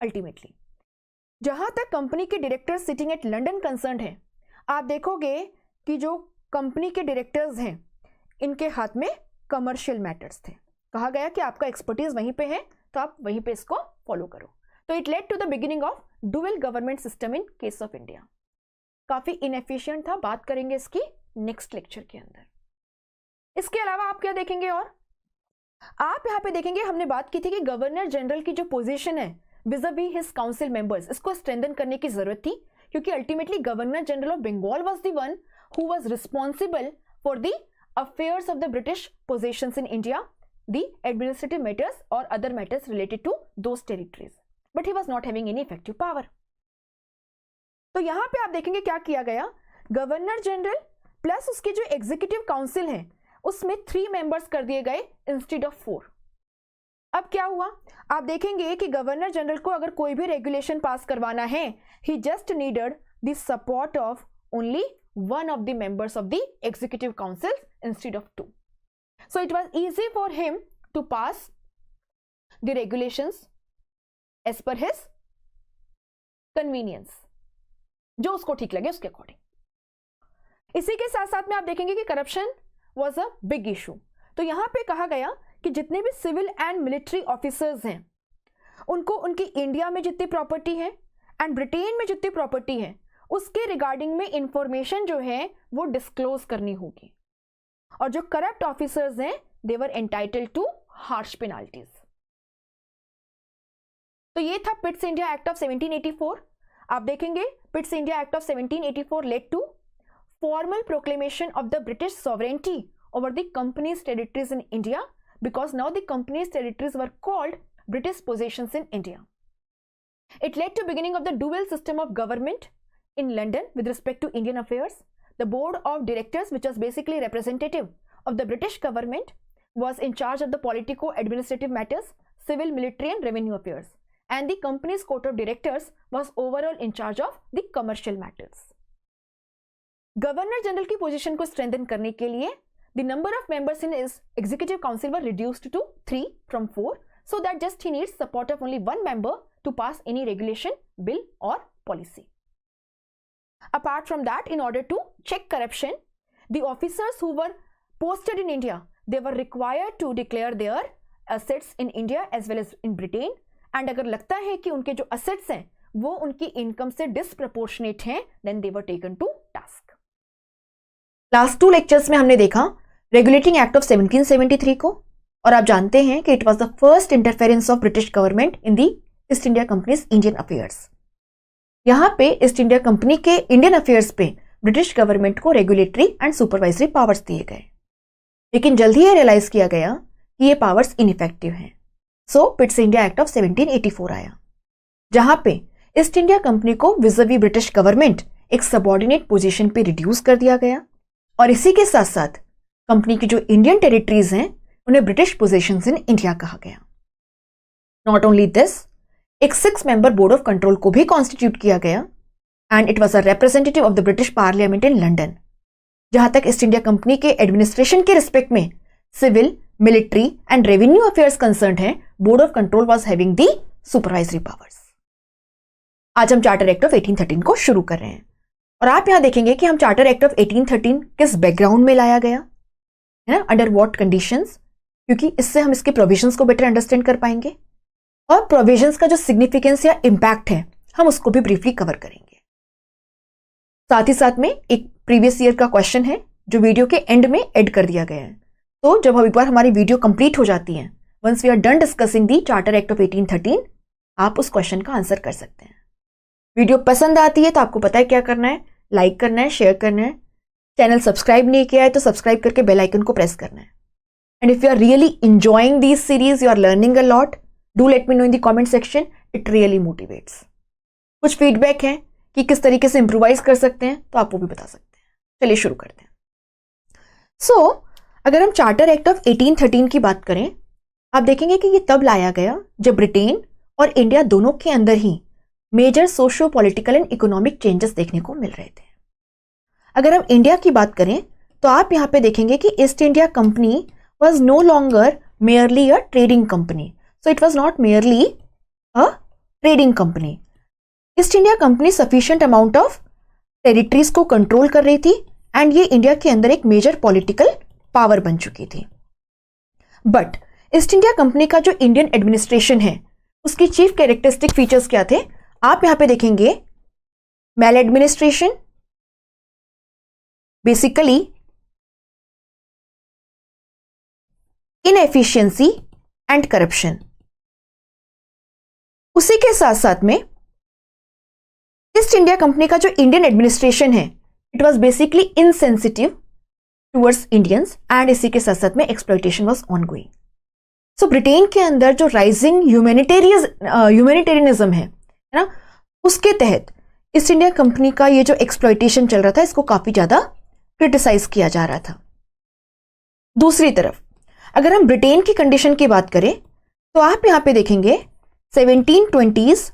ultimately. जहां तक कंपनी के director sitting at London concerned है, आप देखोगे कि जो कंपनी के डायरेक्टर्स हैं इनके हाथ में कमर्शियल मैटर्स थे. कहा गया कि आपका एक्सपर्टीज वहीं पे है तो आप वहीं पे इसको फॉलो करो. तो it led to the beginning of dual government system in case of India. काफी इनएफिशिएंट था, बात करेंगे इसकी नेक्स्ट लेक्चर के अंदर. इसके अलावा आप क्या देखेंगे? और आप यहाँ पे देखेंगे हमने बात की थी कि गवर्नर जनरल की जो पोजीशन है विज़-अ-विज़ हिज काउंसिल मेंबर्स, इसको स्ट्रेंथन करने की जरूरत थी, क्योंकि ultimately governor general of Bengal was the one who was responsible for the affairs of the British possessions in India, the administrative matters or other matters related to those territories, but he was not having any effective power. तो यहां पे आप देखेंगे क्या किया गया, governor general plus उसके जो एग्जीक्यूटिव काउंसिल है उसमें 3 मेंबर्स कर दिए गए इंस्टेड ऑफ 4। अब क्या हुआ, आप देखेंगे कि गवर्नर जनरल को अगर कोई भी रेगुलेशन पास करवाना है, he just needed the support of only one of the members of the executive council instead of 2. So it was easy for him to pass the regulations as per his convenience, जो उसको ठीक लगे उसके according. इसी के साथ साथ में आप देखेंगे कि corruption was a big issue। तो यहां पे कहा गया कि जितने भी सिविल एंड मिलिट्री ऑफिसर्स हैं उनको उनकी इंडिया में जितनी प्रॉपर्टी है एंड ब्रिटेन में जितनी प्रॉपर्टी है उसके रिगार्डिंग में इंफॉर्मेशन जो है वो डिस्क्लोज करनी होगी, और जो करप्ट ऑफिसर्स हैं they were entitled too harsh penalties. तो ये था पिट्स इंडिया एक्ट ऑफ 1784। आप देखेंगे Pitt's India act of 1784 led to formal proclamation of the British sovereignty over the company's territories in India, because now the company's territories were called British possessions in India. It led to beginning of the dual system of government in London with respect to Indian affairs. The board of directors, which was basically representative of the British government, was in charge of the politico-administrative matters, civil, military and revenue affairs. And the company's court of directors was overall in charge of the commercial matters. Governor General की position को strengthen करने के लिए the number of members in his executive council were reduced to 3 from 4, so that just he needs support of only 1 member to pass any regulation, bill or policy. Apart from that, in order to check corruption, the officers who were posted in India, they were required to declare their assets in India as well as in Britain, and अगर लगता है कि उनके जो assets हैं वो उनकी income से disproportionate हैं, then they were taken to task. Last 2 lectures में हमने देखा Regulating Act of 1773 को, और आप जानते हैं कि it was the first interference of British government in the East India Company's Indian affairs. यहां पे ईस्ट इंडिया कंपनी के इंडियन अफेयर्स पे ब्रिटिश गवर्नमेंट को रेगुलेटरी एंड सुपरवाइजरी पावर्स दिए गए, लेकिन जल्द ही ये रियलाइज किया गया कि ये पावर्स इनइफेक्टिव हैं। सो पिट्स इंडिया एक्ट ऑफ 1784 आया, जहां पे ईस्ट इंडिया कंपनी को विज़-वी ब्रिटिश गवर्नमेंट एक सबऑर्डिनेट पोजीशन पे रिड्यूस कर दिया गया, और इसी के साथ साथ कंपनी की जो इंडियन टेरिटरीज हैं उन्हें ब्रिटिश पोजेशंस इन इंडिया कहा गया। नॉट ओनली दिस, एक 6 मेंबर बोर्ड ऑफ कंट्रोल को भी कॉन्स्टिट्यूट किया गया, and it was a representative of the British parliament in London. जहां तक ईस्ट इंडिया कंपनी के एडमिनिस्ट्रेशन के रिस्पेक्ट में civil, military and revenue affairs concerned है, board of control was having the supervisory powers. आज हम चार्टर एक्ट ऑफ 1813 को शुरू कर रहे हैं, और आप यहां देखेंगे कि हम चार्टर एक्ट ऑफ 1813 किस बैकग्राउंड में लाया गया है ना, अंडर व्हाट कंडीशंस, क्योंकि इससे हम इसके प्रोविजंस को बेटर अंडरस्टैंड कर पाएंगे, और प्रोविजंस का जो सिग्निफिकेंस या इंपैक्ट है हम उसको भी ब्रीफली कवर करेंगे। साथ ही साथ में एक प्रीवियस ईयर का क्वेश्चन है जो वीडियो के एंड में ऐड कर दिया गया है, तो जब हम एक बार हमारी वीडियो कंप्लीट हो जाती है, once we are done discussing the charter act of 1813, आप उस क्वेश्चन का आंसर कर सकते हैं। वीडियो पसंद आती है तो आपको पता है क्या करना है, लाइक करना है, शेयर करना है, चैनल सब्सक्राइब नहीं किया है तो सब्सक्राइब करके बेल आइकन को प्रेस करना है। And if you are really enjoying this series, you are learning a lot, do let me know in the comment section, it really motivates. कुछ फीडबैक है कि किस तरीके से इंप्रूवाइज कर सकते हैं तो आप वो भी बता सकते हैं। चलिए शुरू करते हैं। सो अगर हम चार्टर एक्ट ऑफ 1813 की बात करें, आप देखेंगे कि ये तब लाया गया जब ब्रिटेन और इंडिया दोनों के अंदर ही major socio political and economic changes देखने को मिल रहे थे। अगर हम इंडिया की बात करें तो आप यहां पे देखेंगे कि East India company was no longer merely a trading company, so it was not merely a trading company. East India company sufficient amount of territories को कंट्रोल कर रही थी, एंड ये इंडिया के अंदर एक मेजर पॉलिटिकल पावर बन चुकी थी। बट ईस्ट इंडिया कंपनी का जो इंडियन एडमिनिस्ट्रेशन है उसकी चीफ कैरेक्टरिस्टिक फीचर्स क्या थे, आप यहां पे देखेंगे maladministration, basically inefficiency and corruption. उसी के साथ साथ में ईस्ट इंडिया कंपनी का जो इंडियन एडमिनिस्ट्रेशन है it was basically insensitive towards Indians, and इसी के साथ साथ में exploitation was ongoing. So Britain के अंदर जो राइजिंग ह्यूमैनिटेरियनिज्म है ना, उसके तहत ईस्ट इंडिया कंपनी का ये जो एक्सप्लॉयटेशन चल रहा था इसको काफी ज्यादा क्रिटिसाइज किया जा रहा था। दूसरी तरफ अगर हम ब्रिटेन की कंडीशन की बात करें तो आप यहां पे देखेंगे 1720s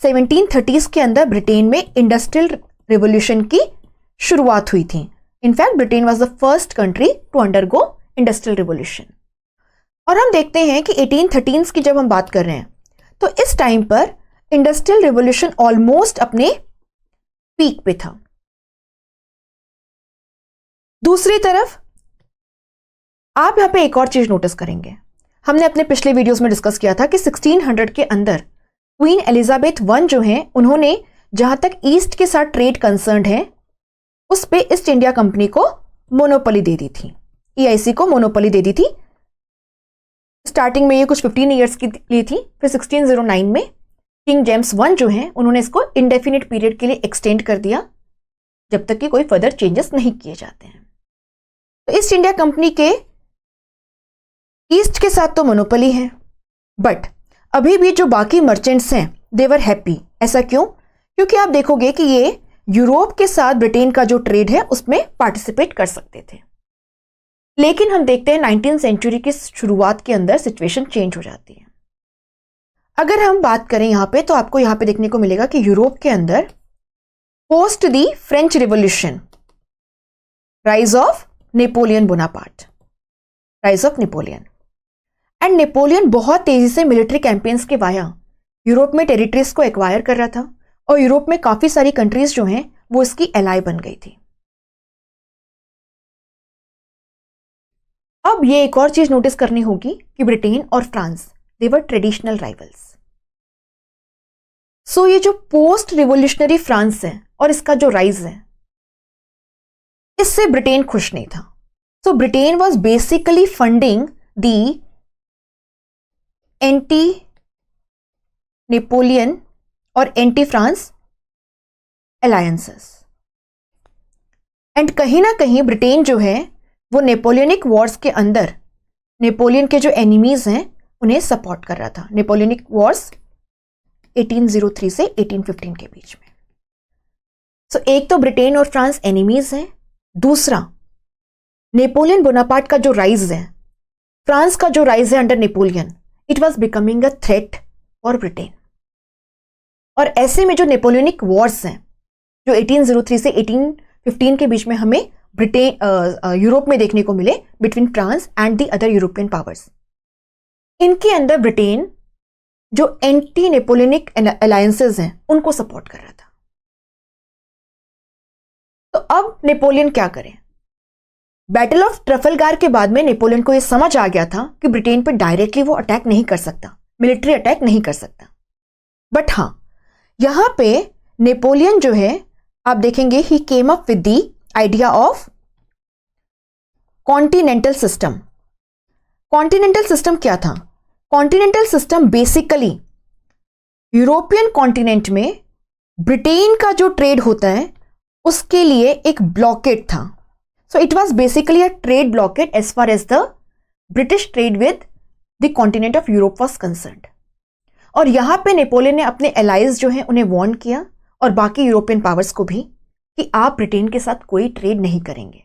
1730s के अंदर ब्रिटेन में इंडस्ट्रियल रिवॉल्यूशन की शुरुआत हुई थी। In fact Britain was the first country to undergo industrial revolution. और हम देखते हैं कि 1813s की जब हम बात कर रहे हैं तो इस टाइम पर इंडस्ट्रियल रिवॉल्यूशन ऑलमोस्ट अपने पीक पे था। दूसरी तरफ आप यहां पे एक और चीज नोटिस करेंगे, हमने अपने पिछले वीडियोस में डिस्कस किया था कि 1600 के अंदर क्वीन एलिजाबेथ वन जो हैं उन्होंने जहां तक ईस्ट के साथ ट्रेड कंसर्न्ड है उस पे ईस्ट इंडिया कंपनी को मोनोपोली दे दी थी, EIC को मोनोपोली दे दी थी। स्टार्टिंग में ये कुछ 15 ईयर्स की लिए थी, फिर 1609 में किंग जेम्स वन जो हैं उन्होंने इसको इंडेफिनिट पीरियड के लिए एक्सटेंड कर दिया जब तक कि कोई फर्दर चेंजेस नहीं किए जाते हैं। तो ईस्ट इंडिया कंपनी के ईस्ट के साथ तो मोनोपोली है, बट अभी भी जो बाकी मर्चेंट्स हैं दे वर हैप्पी। ऐसा क्यों? क्योंकि आप देखोगे कि ये यूरोप के साथ ब्रिटेन का जो ट्रेड है उसमें पार्टिसिपेट कर सकते थे। लेकिन हम देखते हैं 19th सेंचुरी की शुरुआत के अंदर सिचुएशन चेंज हो जाती है। अगर हम बात करें यहां पे तो आपको यहां पे देखने को मिलेगा कि यूरोप के अंदर post the French revolution rise of Napoleon Bonaparte, rise of Napoleon and Napoleon बहुत तेजी से मिलिट्री कैंपेन्स के वाया यूरोप में टेरिटरीज को एक्वायर कर रहा था और यूरोप में काफी सारी कंट्रीज जो हैं वो इसकी एलाई बन गई थी। अब ये एक और चीज नोटिस करनी होगी कि ब्रिटेन और फ्रांस दे वर ट्रेडिशनल राइवल्स। सो ये जो पोस्ट रिवोल्यूशनरी फ्रांस है और इसका जो राइज है इससे ब्रिटेन खुश नहीं था। So Britain was basically funding the anti Napoleon और एंटी फ्रांस अलायंसेस एंड कहीं ना कहीं ब्रिटेन जो है वो नेपोलियनिक वॉर्स के अंदर नेपोलियन के जो एनिमीज हैं उन्हें सपोर्ट कर रहा था। नेपोलियनिक वॉर्स 1803 से 1815 के बीच में। सो एक तो ब्रिटेन और फ्रांस एनिमीज हैं, दूसरा नेपोलियन बोनापार्ट का जो राइज है, फ्रांस का जो राइज है under Napoleon, it was becoming a threat for Britain. और ऐसे में जो नेपोलियनिक वॉर्स हैं जो 1803 से 1815 के बीच में हमें ब्रिटेन यूरोप में देखने को मिले between France and the other European powers, इनके अंदर ब्रिटेन जो एंटी नेपोलियनिक अलायंसेस हैं उनको सपोर्ट कर रहा था। तो अब नेपोलियन क्या करे? बैटल ऑफ ट्रफलगार के बाद में नेपोलियन को यह समझ आ गया था कि ब्रिटेन पे डायरेक्टली वो अटैक नहीं कर सकता, मिलिट्री अटैक नहीं कर सकता। बट हां, यहां पे नेपोलियन जो है आप देखेंगे he came up with the idea of continental system. Continental system क्या था? Continental system basically European continent में ब्रिटेन का जो ट्रेड होता है उसके लिए एक ब्लॉकेड था। So it was basically a trade blockade as far as the British trade with the continent of Europe was concerned. और यहां पे नेपोलियन ने अपने एलाइज जो हैं उन्हें वार्न किया और बाकी यूरोपियन पावर्स को भी कि आप ब्रिटेन के साथ कोई ट्रेड नहीं करेंगे।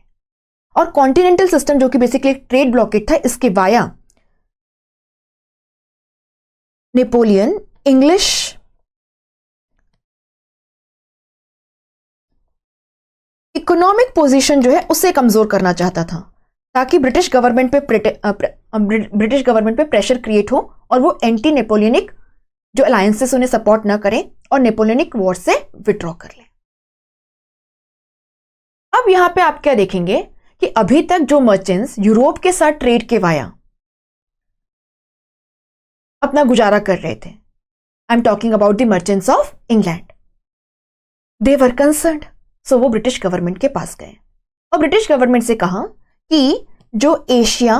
और कॉन्टिनेंटल सिस्टम जो कि बेसिकली एक ट्रेड ब्लॉकेड था, इसके via Napoleon English economic position जो है उसे कमजोर करना चाहता था ताकि ब्रिटिश गवर्नमेंट पे प्रेशर क्रिएट हो और वो एंटी नेपोलियनिक जो अलायंसेस उन्हें सपोर्ट ना करें और नेपोलियनिक वॉर से विड्रॉ कर लें। अब यहां पे आप क्या देखेंगे कि अभी तक जो मर्चेंट्स यूरोप के साथ ट्रेड के वाया अपना गुजारा कर रहे थे, I am talking about the merchants of England, they were concerned. So वो ब्रिटिश गवर्नमेंट के पास गए और ब्रिटिश गवर्नमेंट से कहा कि जो एशिया,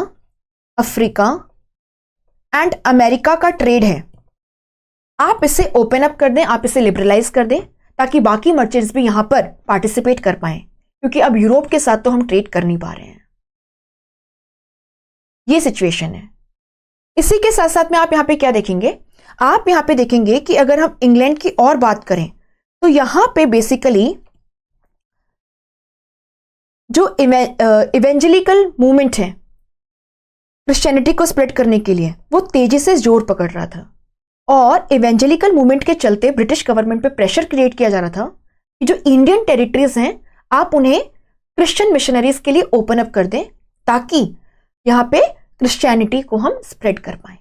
अफ्रीका एंड अमेरिका का ट्रेड है आप इसे ओपन अप कर दें, आप इसे लिबरलाइज कर दें ताकि बाकी मर्चेंट्स भी यहां पर पार्टिसिपेट कर पाएं, क्योंकि अब यूरोप के साथ तो हम ट्रेड कर नहीं पा रहे हैं। ये सिचुएशन है। इसी के साथ साथ में आप यहां पे क्या देखेंगे? आप यहां पे देखेंगे कि अगर हम इंग्लैंड की और बात करें तो यहां पे बेसिकली जो इवेंजेलिकल मूवमेंट है क्रिश्चियनिटी को स्प्रेड करने के लिए, वो तेजी से जोर पकड़ रहा था। और इवेंजेलिकल मूवमेंट के चलते ब्रिटिश गवर्नमेंट पे प्रेशर क्रिएट किया जा रहा था कि जो इंडियन टेरिटरीज हैं आप उन्हें क्रिश्चियन मिशनरीज के लिए ओपन अप कर दें, ताकि यहां पे क्रिश्चियनिटी को हम स्प्रेड कर पाए।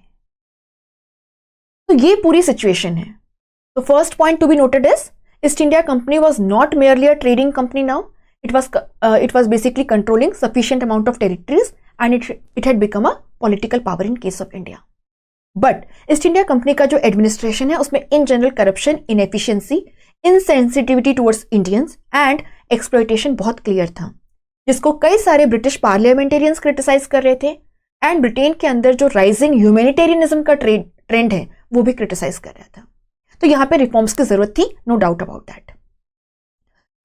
तो ये पूरी सिचुएशन है। तो first point to be noted is east India Company was not merely a trading company now, it was basically controlling sufficient amount of territories and it had become a political power in case of India. But east India company का जो administration है उसमें in general corruption, inefficiency, insensitivity towards Indians and exploitation बहुत clear था, जिसको कई सारे British parliamentarians criticise कर रहे थे। एंड ब्रिटेन के अंदर जो राइजिंग ह्यूमैनिटेरियनिज्म का ट्रेंड है वो भी क्रिटिसाइज कर रहा था। तो यहां पे रिफॉर्म्स की जरूरत थी, no doubt about that.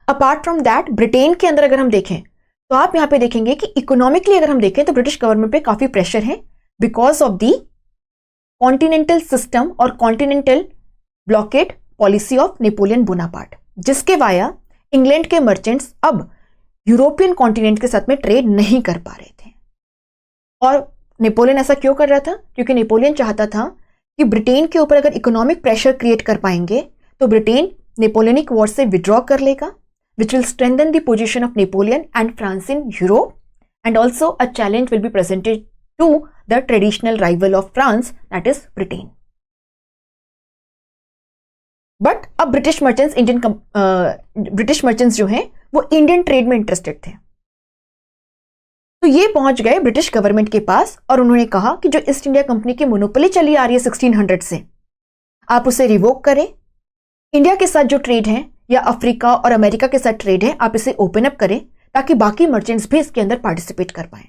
Apart from that Britain के अंदर अगर हम देखें तो आप यहां पे देखेंगे कि इकोनॉमिकली अगर हम देखें तो ब्रिटिश गवर्नमेंट पे काफी प्रेशर है because of the continental system और continental blockade policy of Napoleon Bonaparte, जिसके वाया इंग्लैंड के मर्चेंट्स अब यूरोपियन कॉन्टिनेंट के साथ में ट्रेड नहीं कर पा रहे थे। और नेपोलियन ऐसा क्यों कर रहा था? क्योंकि नेपोलियन चाहता था कि ब्रिटेन के ऊपर अगर इकोनॉमिक प्रेशर क्रिएट कर पाएंगे तो ब्रिटेन नेपोलियनिक वॉर से विड्रॉ कर लेगा, which will strengthen the position of Napoleon and France in Europe, and also a challenge will be presented to the traditional rival of France, that is Britain. But अब British merchants जो हैं वो Indian trade में interested थे। तो ये पहुंच गए ब्रिटिश गवर्नमेंट के पास और उन्होंने कहा कि जो ईस्ट इंडिया कंपनी की मोनोपोली चली आ रही है 1600 से, आप उसे रिवोक करें। इंडिया के साथ जो ट्रेड है या अफ्रीका और अमेरिका के साथ ट्रेड है, आप इसे ओपन अप करें ताकि बाकी मर्चेंट्स भी इसके अंदर पार्टिसिपेट कर पाए।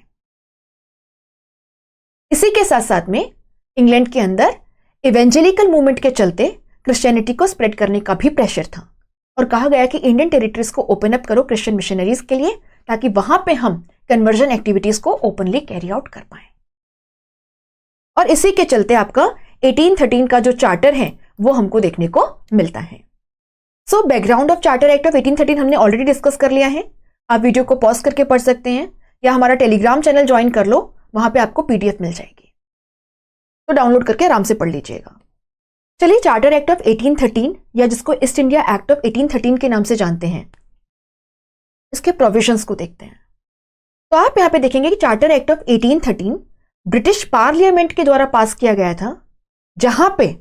इसी के साथ साथ में इंग्लैंड के अंदर इवेंजेलिकल मूवमेंट के चलते क्रिश्चियनिटी को स्प्रेड करने का भी प्रेशर था और कहा गया कि इंडियन टेरिटरीज को ओपन अप करो क्रिश्चियन मिशनरीज के लिए, ताकि वहां पे हम कन्वर्जन एक्टिविटीज को ओपनली कैरी आउट कर पाए। और इसी के चलते आपका 1813 का जो चार्टर है वो हमको देखने को मिलता है। So background of charter act of 1813 हमने ऑलरेडी डिस्कस कर लिया है। आप वीडियो को पॉज करके पढ़ सकते हैं या हमारा टेलीग्राम चैनल ज्वाइन कर लो, वहां पे आपको पीडीएफ मिल जाएगी, तो डाउनलोड करके आराम से पढ़ लीजिएगा। चलिए चार्टर एक्ट ऑफ 1813 या जिसको ईस्ट इंडिया एक्ट ऑफ 1813 के नाम से जानते हैं, इसके प्रोविजंस को देखते हैं। तो आप यहां पे देखेंगे कि charter act of 1813 British parliament के द्वारा पास किया गया था, जहां पे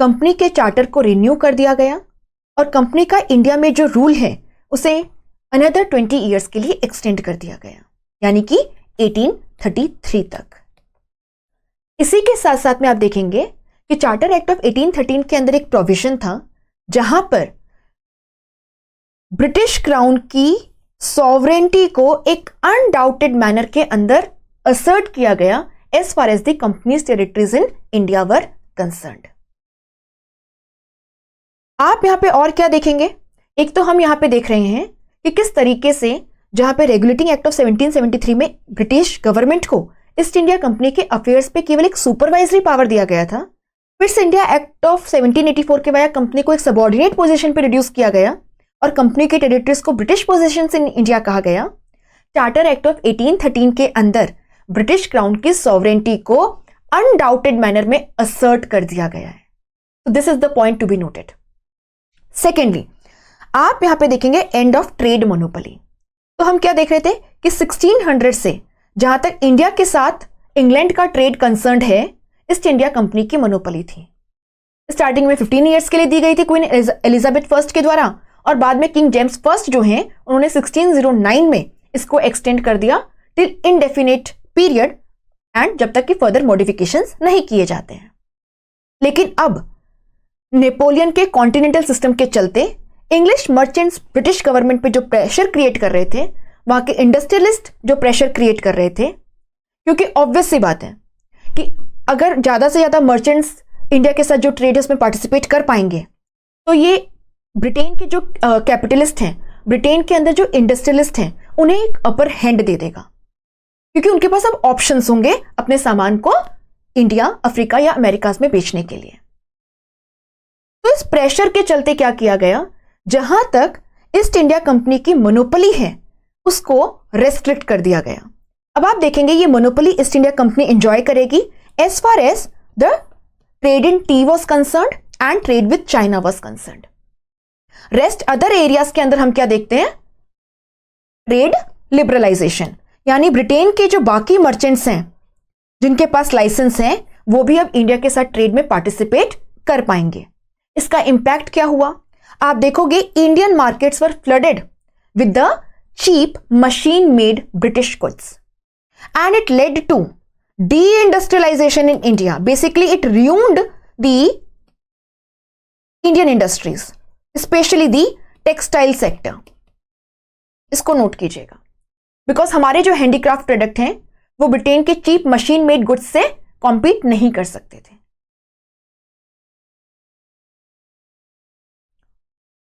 कंपनी के चार्टर को रिन्यू कर दिया गया और कंपनी का इंडिया में जो रूल है उसे अनदर 20 ईयर्स के लिए एक्सटेंड कर दिया गया, यानी कि 1833 तक। इसी के साथ साथ में आप देखेंगे कि चार्टर एक्ट ऑफ 1813 के अंदर एक प्रोविजन था जहां पर ब्रिटिश क्राउन की सॉवरेंटी को एक अनडाउटेड मैनर के अंदर असर्ट किया गया as far as the company's territories in India were concerned. आप यहां पे और क्या देखेंगे? एक तो हम यहां पे देख रहे हैं कि किस तरीके से जहां पे रेगुलेटिंग एक्ट ऑफ 1773 में ब्रिटिश गवर्नमेंट को ईस्ट इंडिया कंपनी के अफेयर्स पे केवल एक सुपरवाइजरी पावर दिया गया था, फिर से इंडिया एक्ट ऑफ 1784 के वाया कंपनी को एक सबऑर्डिनेट पोजीशन पे रिड्यूस किया गया और कंपनी के टेरिटरीज को ब्रिटिश पोजीशंस इन इंडिया कहा गया। चार्टर एक्ट ऑफ 1813 के अंदर ब्रिटिश क्राउन की सॉवरेंटी को अनडाउटेड मैनर में असर्ट कर दिया गया है। तो this is the point to be noted. Secondly, आप यहां पे देखेंगे एंड ऑफ ट्रेड मोनोपोली। तो हम क्या देख रहे थे कि 1600 से जहां तक इंडिया के साथ इंग्लैंड का ट्रेड कंसर्न्ड है, ईस्ट इंडिया कंपनी की मोनोपोली थी। स्टार्टिंग में 15 ईयर्स के लिए दी गई थी क्वीन एलिजाबेथ फर्स्ट के द्वारा, और बाद में किंग जेम्स फर्स्ट जो हैं उन्होंने 1609 में इसको एक्सटेंड कर दिया टिल इनडेफिनेट पीरियड, एंड जब तक कि फर्दर मॉडिफिकेशंस नहीं किए जाते हैं। लेकिन अब नेपोलियन के कॉन्टिनेंटल सिस्टम के चलते इंग्लिश मर्चेंट्स ब्रिटिश गवर्नमेंट पे जो प्रेशर क्रिएट कर रहे थे, वहां के इंडस्ट्रियलिस्ट जो प्रेशर क्रिएट कर रहे थे, क्योंकि ऑब्वियस सी बात है कि अगर ज्यादा से ज्यादा मर्चेंट्स इंडिया के साथ जो ट्रेड है उसमें पार्टिसिपेट कर पाएंगे तो ये ब्रिटेन के जो कैपिटलिस्ट हैं, ब्रिटेन के अंदर जो इंडस्ट्रियलिस्ट हैं, उन्हें एक अपर हैंड दे देगा, क्योंकि उनके पास अब ऑप्शंस होंगे अपने सामान को इंडिया, अफ्रीका या अमेरिका में बेचने के लिए। तो इस प्रेशर के चलते क्या किया गया, जहां तक ईस्ट इंडिया कंपनी की मोनोपोली है उसको रेस्ट्रिक्ट कर दिया गया। अब आप देखेंगे ये monopoly East India Company enjoy करेगी as far as the trade in tea was concerned and trade with China was concerned. Rest other areas के अंदर हम क्या देखते हैं, ट्रेड लिबरलाइजेशन, यानी ब्रिटेन के जो बाकी मर्चेंट्स हैं जिनके पास लाइसेंस हैं वो भी अब इंडिया के साथ ट्रेड में पार्टिसिपेट कर पाएंगे। इसका इंपैक्ट क्या हुआ, आप देखोगे Indian markets were flooded with the cheap machine made British goods and it led to de-industrialization in India. Basically, it ruined the Indian industries, especially the textile sector. इसको note कीजिएगा, because हमारे जो handicraft product हैं वो Britain के cheap machine made goods से compete नहीं कर सकते थे।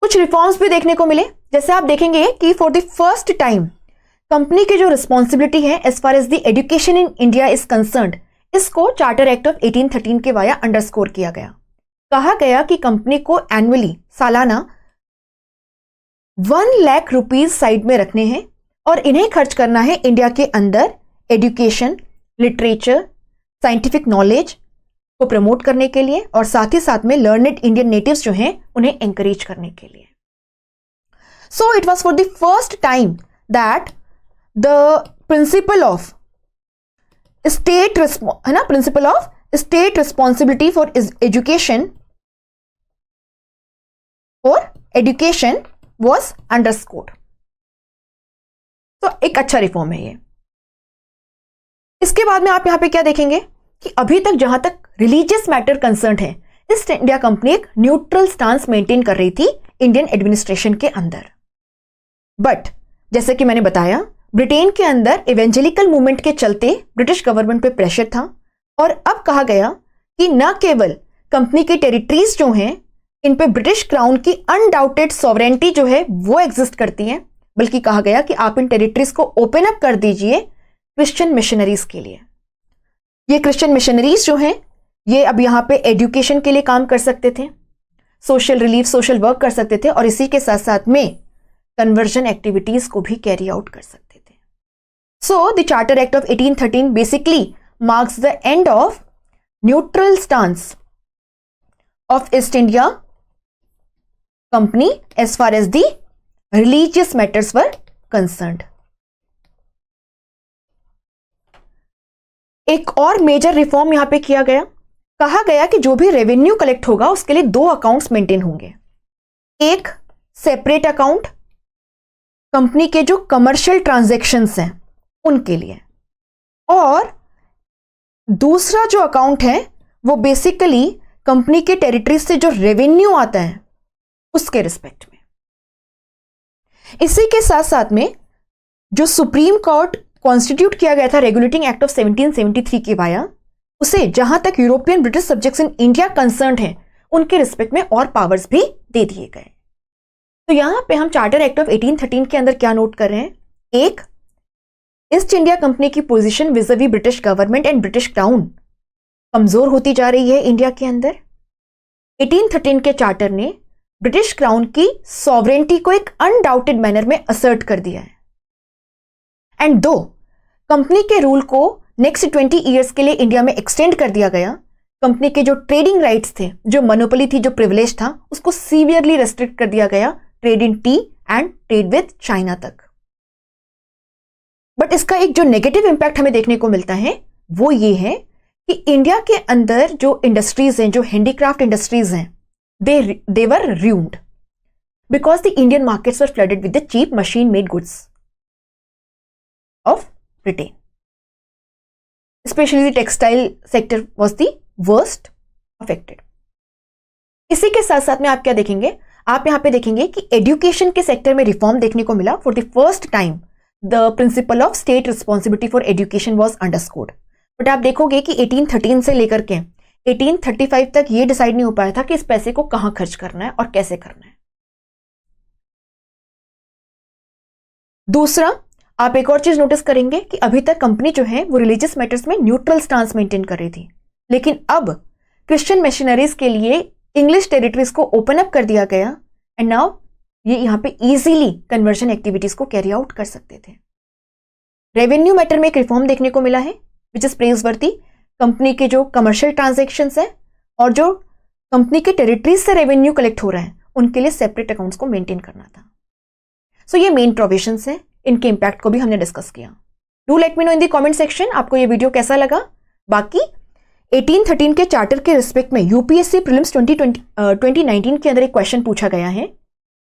कुछ रिफॉर्म्स भी देखने को मिले, जैसे आप देखेंगे कि for the first time company की जो रिस्पॉन्सिबिलिटी है as far as the education in India is concerned, इसको चार्टर एक्ट ऑफ 1813 के वाया अंडरस्कोर किया गया। कहा गया कि कंपनी को एनुअली सालाना 1 लाख रुपीज साइड में रखने हैं और इन्हें खर्च करना है इंडिया के अंदर एजुकेशन, लिटरेचर, साइंटिफिक नॉलेज को प्रमोट करने के लिए और साथ ही साथ में लर्नेड इंडियन नेटिव्स जो हैं उन्हें एंकरेज करने के लिए। So it was for the first time that the principle of state principle of state responsibility for education was underscored. तो एक अच्छा रिफॉर्म है ये। इसके बाद में आप यहां पे क्या देखेंगे कि अभी तक जहां तक रिलीजियस मैटर कंसर्न है, ईस्ट इंडिया कंपनी एक न्यूट्रल स्टांस मेंटेन कर रही थी इंडियन एडमिनिस्ट्रेशन के अंदर। बट जैसे कि मैंने बताया, ब्रिटेन के अंदर इवेंजेलिकल मूवमेंट के चलते ब्रिटिश गवर्नमेंट पे प्रेशर था और अब कहा गया कि न केवल कंपनी की टेरिटरीज जो हैं इन पे ब्रिटिश क्राउन की अनडाउटेड सॉवरेंटी जो है वो एग्जिस्ट करती है, बल्कि कहा गया कि आप इन टेरिटरीज को ओपन अप कर दीजिए क्रिश्चियन मिशनरीज के लिए। ये क्रिश्चियन मिशनरीज जो हैं ये अब यहाँ पे एजुकेशन के लिए काम कर सकते थे, सोशल रिलीफ, सोशल वर्क कर सकते थे और इसी के साथ साथ में कन्वर्जन एक्टिविटीज को भी कैरी आउट कर सकते थे। So, the Charter Act of 1813 basically marks the end of neutral stance of East India Company as far as the religious matters were concerned. एक और मेजर रिफॉर्म यहां पे किया गया। कहा गया कि जो भी रेवेन्यू कलेक्ट होगा उसके लिए 2 अकाउंट्स मेंटेन होंगे। एक सेपरेट अकाउंट कंपनी के जो कमर्शियल ट्रांजैक्शंस हैं उनके लिए, और दूसरा जो अकाउंट है वो बेसिकली कंपनी के टेरिटरी से जो रेवेन्यू आता है उसके रिस्पेक्ट में। इसी के साथ साथ में जो सुप्रीम कोर्ट कॉन्स्टिट्यूट किया गया था रेगुलेटिंग एक्ट ऑफ 1773 के वाया, उसे जहां तक European British subjects in India concerned है उनके रिस्पेक्ट में और पावर्स भी दे दिए गए। तो यहां पे हम चार्टर एक्ट ऑफ 1813 के अंदर क्या नोट कर रहे हैं, एक, ईस्ट इंडिया कंपनी की position vis-a-vis British government and British crown कमजोर होती जा रही है इंडिया के अंदर। 1813 के चार्टर ने ब्रिटिश क्राउन की सॉवरेंटी को एक अनडाउटेड मैनर में असर्ट कर दिया है। एंड दो, कंपनी के रूल को नेक्स्ट 20 ईयर्स के लिए इंडिया में एक्सटेंड कर दिया गया। कंपनी के जो ट्रेडिंग राइट्स थे, जो मोनोपोली थी, जो प्रिविलेज था, उसको सीवियरली रेस्ट्रिक्ट कर दिया गया trade in T and trade with China तक। बट इसका एक जो नेगेटिव इंपैक्ट हमें देखने को मिलता है वो ये है कि इंडिया के अंदर जो इंडस्ट्रीज हैं, जो हैंडीक्राफ्ट इंडस्ट्रीज हैं, they were ruined because the Indian markets were flooded with the cheap machine made goods of Britain. Specially the textile sector was the worst affected. इसी के साथ साथ में आप क्या देखेंगे, आप यहां पे देखेंगे कि एजुकेशन के सेक्टर में रिफॉर्म देखने को मिला। For the first time the principle of state responsibility for education was underscored. But आप देखोगे कि 1813 से लेकर के 1835 तक ये डिसाइड नहीं हो पाया था कि इस पैसे को कहां खर्च करना है और कैसे करना है। दूसरा, आप एक और चीज नोटिस करेंगे कि अभी तक कंपनी जो है वो रिलीजियस मैटर्स में न्यूट्रल स्टांस मेंटेन कर रही थी, लेकिन अब क्रिश्चियन मिशनरीज के लिए इंग्लिश टेरिटरीज को ओपन अप कर दिया गया एंड नाउ ये यहाँ पे इजीली कन्वर्जन एक्टिविटीज को कैरी आउट कर सकते थे। रेवेन्यू मैटर में एक रिफॉर्म देखने को मिला है विच इज प्रेजवर्दी। कंपनी के जो कमर्शियल ट्रांजैक्शंस है और जो कंपनी के टेरिटरीज से रेवेन्यू कलेक्ट हो रहा है उनके लिए सेपरेट अकाउंट्स को मेंटेन करना था। सो ये मेन प्रोविजंस है, इनके इंपैक्ट को भी हमने डिस्कस किया। Do let me know in the comment section आपको ये वीडियो कैसा लगा। बाकी 1813 के चार्टर के रिस्पेक्ट में यूपीएससी प्रीलिम्स 2019 के अंदर एक क्वेश्चन पूछा गया है।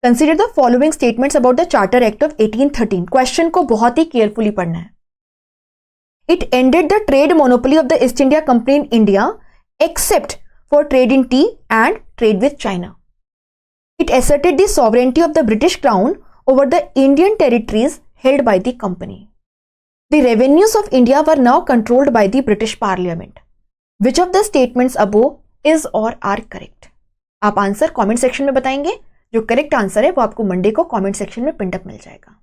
Consider the following statements about the charter act of 1813। Question को बहुत ही केयरफुली पढ़ना है। It ended the trade monopoly of the East India company in India except for trade in T and trade with China. It asserted the sovereignty of the British Crown over the Indian territories held by the company. The revenues of India were now controlled by the British Parliament. Which of the statements above is or are correct? आप answer comment section में बताएंगे। जो correct answer है वो आपको Monday को comment section में pin up मिल जाएगा।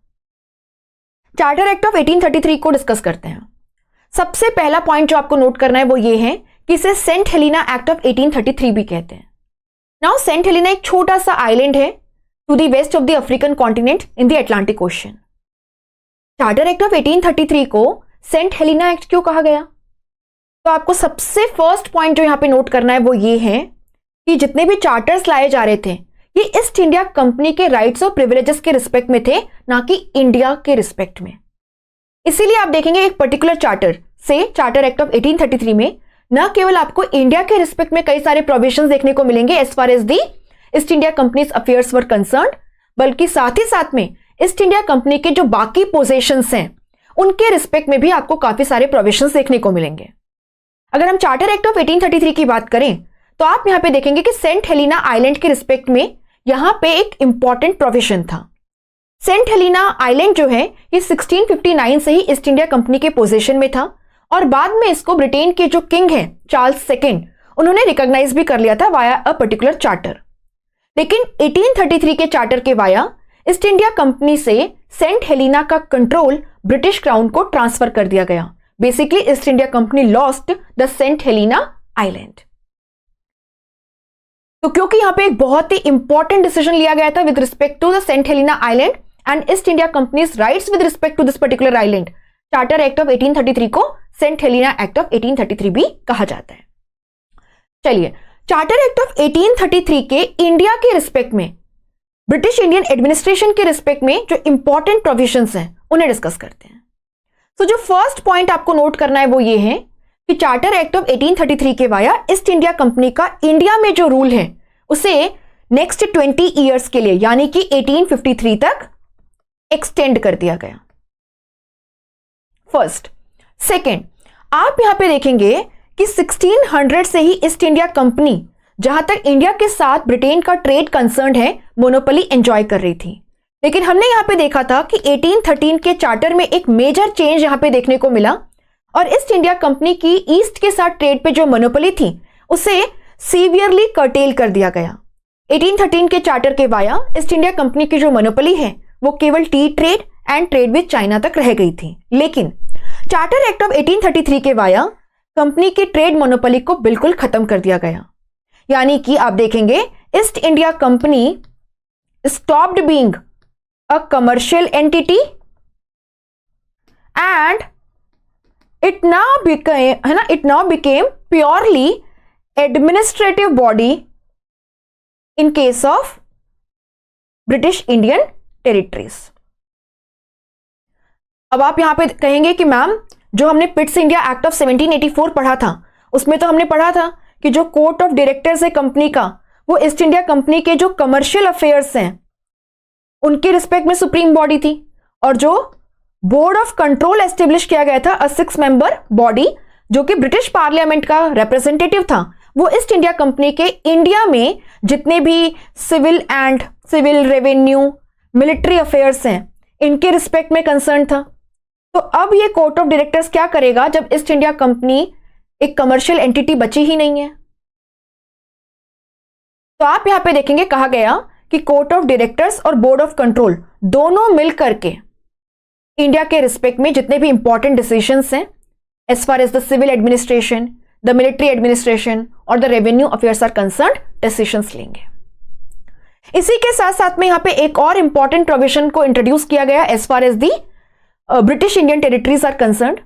चार्टर एक्ट ऑफ 1833 को डिस्कस करते हैं। सबसे पहला पॉइंट जो आपको नोट करना है वो ये है कि इसे सेंट हेलिना एक्ट ऑफ 1833 भी कहते हैं। नाउ सेंट हेलिना एक छोटा सा आइलैंड है to the west of the African continent in the Atlantic ocean. Charter act of 1833 को सेंट हेलिना एक्ट क्यों कहा गया? तो आपको सबसे फर्स्ट पॉइंट जो यहां पे नोट करना है वो ये है कि जितने भी चार्टर्स लाए जा रहे थे ये ईस्ट इंडिया कंपनी के राइट्स और प्रिविलेजेस के रिस्पेक्ट में थे, ना कि इंडिया के रिस्पेक्ट में। इसीलिए आप देखेंगे एक पर्टिकुलर चार्टर से चार्टर एक्ट ऑफ 1833 में न केवल आपको इंडिया के रिस्पेक्ट में कई सारे प्रोविजंस देखने को मिलेंगे as far as the East India company's affairs were concerned, बल्कि साथ ही साथ में ईस्ट इंडिया कंपनी के जो बाकी पोजेशंस हैं उनके रिस्पेक्ट में भी आपको काफी सारे प्रोविजंस देखने को मिलेंगे। अगर हम चार्टर एक्ट ऑफ 1833 की बात करें तो आप यहां पे देखेंगे कि सेंट हेलिना आइलैंड के रिस्पेक्ट में यहां पे एक इंपॉर्टेंट प्रोविजन था। सेंट हेलिना आइलैंड जो है ये 1659 से ही ईस्ट इंडिया कंपनी के पोजीशन में था और बाद में इसको ब्रिटेन के जो किंग हैं चार्ल्स सेकेंड उन्होंने रिकॉग्नाइज भी कर लिया था वाया अ पर्टिकुलर चार्टर। लेकिन 1833 के चार्टर के वाया ईस्ट इंडिया कंपनी से सेंट हेलिना का कंट्रोल ब्रिटिश क्राउन को ट्रांसफर कर दिया गया। Basically East India company lost the Saint Helena island. तो क्योंकि यहां पे एक बहुत ही इंपॉर्टेंट डिसीजन लिया गया था with respect to the Saint Helena island and East India company's rights with respect to this particular island, charter act of 1833 को सेंट हेलिना एक्ट ऑफ 1833 भी कहा जाता है। चलिए, चार्टर एक्ट ऑफ 1833 के इंडिया के रिस्पेक्ट में, ब्रिटिश इंडियन एडमिनिस्ट्रेशन के रिस्पेक्ट में जो इंपॉर्टेंट प्रोविजंस हैं उन्हें डिस्कस करते हैं। तो जो फर्स्ट पॉइंट आपको नोट करना है वो ये है कि चार्टर एक्ट ऑफ 1833 के वाया ईस्ट इंडिया कंपनी का इंडिया में जो रूल है उसे नेक्स्ट 20 ईयर्स के लिए यानी कि 1853 तक एक्सटेंड कर दिया गया। फर्स्ट। सेकेंड, आप यहां पे देखेंगे कि 1600 से ही ईस्ट इंडिया कंपनी जहां तक इंडिया के साथ ब्रिटेन का ट्रेड कंसर्न है मोनोपोली एंजॉय कर रही थी। लेकिन हमने यहां पे देखा था कि 1813 के चार्टर में एक मेजर चेंज यहां पे देखने को मिला और ईस्ट इंडिया कंपनी की ईस्ट के साथ ट्रेड पे जो मोनोपोली थी उसे सीवियरली कर्टेल कर दिया गया। 1813 के चार्टर के वाया ईस्ट इंडिया कंपनी की जो मोनोपोली है वो केवल T trade and trade with China तक रह गई थी। लेकिन चार्टर एक्ट ऑफ 1833 के वाया कंपनी की ट्रेड मोनोपोली को बिल्कुल खत्म कर दिया गया। यानी कि आप देखेंगे east India company stopped being a commercial entity and it now became purely administrative body in case of British Indian territories। अब आप यहां पे कहेंगे कि मैम जो हमने पिट्स इंडिया एक्ट ऑफ 1784 पढ़ा था उसमें तो हमने पढ़ा था कि जो कोर्ट ऑफ डायरेक्टर्स है कंपनी का वो ईस्ट इंडिया कंपनी के जो कमर्शियल अफेयर्स हैं उनके रिस्पेक्ट में सुप्रीम बॉडी थी और जो बोर्ड ऑफ कंट्रोल एस्टेब्लिश किया गया था अ 6 मेंबर बॉडी जो कि ब्रिटिश पार्लियामेंट का रिप्रेजेंटेटिव था वो ईस्ट इंडिया कंपनी के इंडिया में जितने भी सिविल रेवेन्यू मिलिट्री अफेयर्स हैं इनके रिस्पेक्ट में कंसर्न था। तो अब ये कोर्ट ऑफ डायरेक्टर्स क्या करेगा जब ईस्ट इंडिया कंपनी एक कमर्शियल एंटिटी बची ही नहीं है? तो आप यहां पे देखेंगे कहा गया कि कोर्ट ऑफ डायरेक्टर्स और बोर्ड ऑफ कंट्रोल दोनों मिलकर के इंडिया के रिस्पेक्ट में जितने भी इंपॉर्टेंट डिसीजंस हैं as far as the civil administration, the military administration और the revenue affairs are concerned decisions लेंगे। इसी के साथ साथ में यहां पे एक और इंपॉर्टेंट प्रोविजन को इंट्रोड्यूस किया गया as far as the British Indian territories are concerned.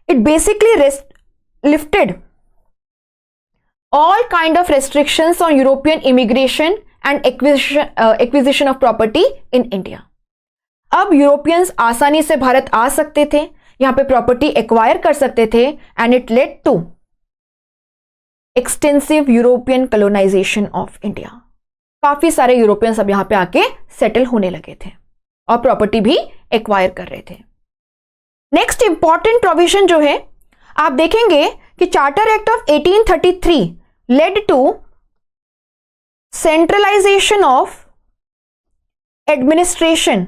It basically lifted all kind of restrictions on European immigration and acquisition of property in India. अब यूरोपियंस आसानी से भारत आ सकते थे, यहां पे प्रॉपर्टी एक्वायर कर सकते थे, and it led to extensive European colonisation of India. काफी सारे यूरोपियंस अब यहां पे आके सेटल होने लगे थे और प्रॉपर्टी भी एक्वायर कर रहे थे. नेक्स्ट इंपॉर्टेंट प्रोविजन जो है, आप देखेंगे कि charter act of 1833 led to centralisation of administration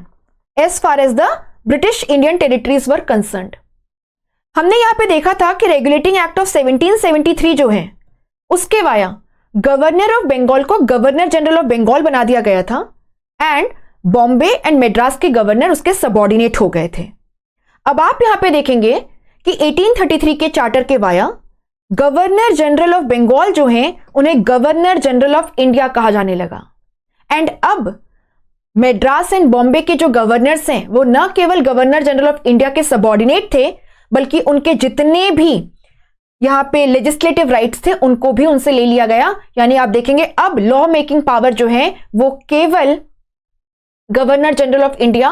as far as the British Indian territories were concerned. हमने यहां पे देखा था कि रेगुलेटिंग एक्ट ऑफ 1773 जो है उसके वाया गवर्नर ऑफ बंगाल को गवर्नर जनरल ऑफ बंगाल बना दिया गया था, एंड बॉम्बे एंड मद्रास के गवर्नर उसके सबऑर्डिनेट हो गए थे. अब आप यहां पे देखेंगे कि 1833 के चार्टर के via governor general of Bengal जो हैं उन्हें गवर्नर जनरल ऑफ इंडिया कहा जाने लगा. एंड अब मद्रास एंड बॉम्बे के जो गवर्नर्स हैं वो न केवल गवर्नर जनरल ऑफ इंडिया के सबऑर्डिनेट थे, बल्कि उनके जितने भी यहां पे लेजिस्लेटिव राइट्स थे उनको भी उनसे ले लिया गया. यानी आप देखेंगे अब लॉ मेकिंग पावर जो है वो केवल गवर्नर जनरल ऑफ इंडिया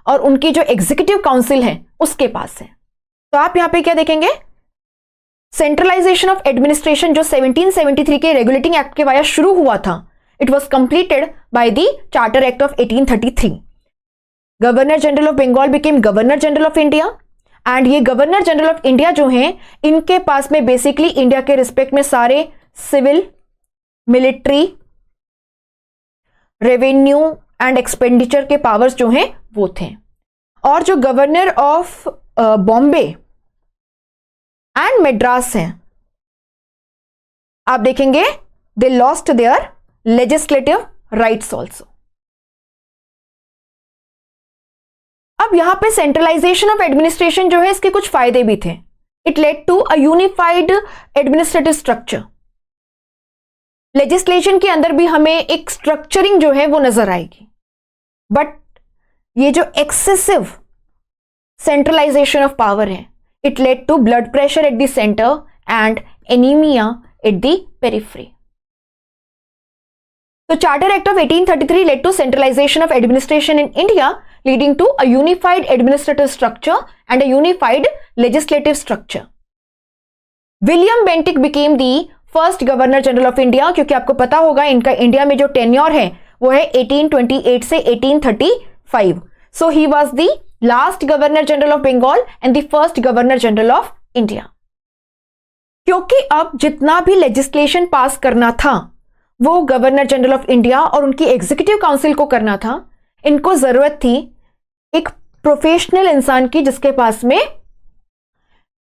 और उनकी जो एग्जीक्यूटिव काउंसिल है उसके पास है. तो आप यहां पे क्या देखेंगे, सेंट्रलाइजेशन ऑफ एडमिनिस्ट्रेशन जो 1773 के रेगुलेटिंग एक्ट के वाया शुरू हुआ था, it was completed by the charter act of 1833. Governor general of Bengal became governor general of India, and ये गवर्नर जनरल ऑफ इंडिया जो हैं इनके पास में बेसिकली इंडिया के रिस्पेक्ट में सारे civil, military, revenue and expenditure के पावर्स जो हैं वो थे. और जो governor of Bombay and Madras हैं, आप देखेंगे they lost their legislative rights also. अब यहां पे सेंट्रलाइजेशन ऑफ एडमिनिस्ट्रेशन जो है इसके कुछ फायदे भी थे. It led to a unified administrative structure. Legislation के अंदर भी हमें एक स्ट्रक्चरिंग जो है वो नजर आएगी, बट ये जो एक्सेसिव सेंट्रलाइजेशन ऑफ पावर है, it led to blood pressure at the centre and anaemia at the periphery. तो charter act of 1833 led to centralization of administration in India, leading to a unified administrative structure and a unified legislative structure. William Bentinck became the first Governor General of India, क्योंकि आपको पता होगा इनका India में जो tenure है वो है 1828 से 1835. So he was the last Governor General of Bengal and the first Governor General of India. क्योंकि अब जितना भी लेजिस्लेशन पास करना था वो गवर्नर जनरल ऑफ इंडिया और उनकी एग्जीक्यूटिव काउंसिल को करना था, इनको जरूरत थी एक प्रोफेशनल इंसान की जिसके पास में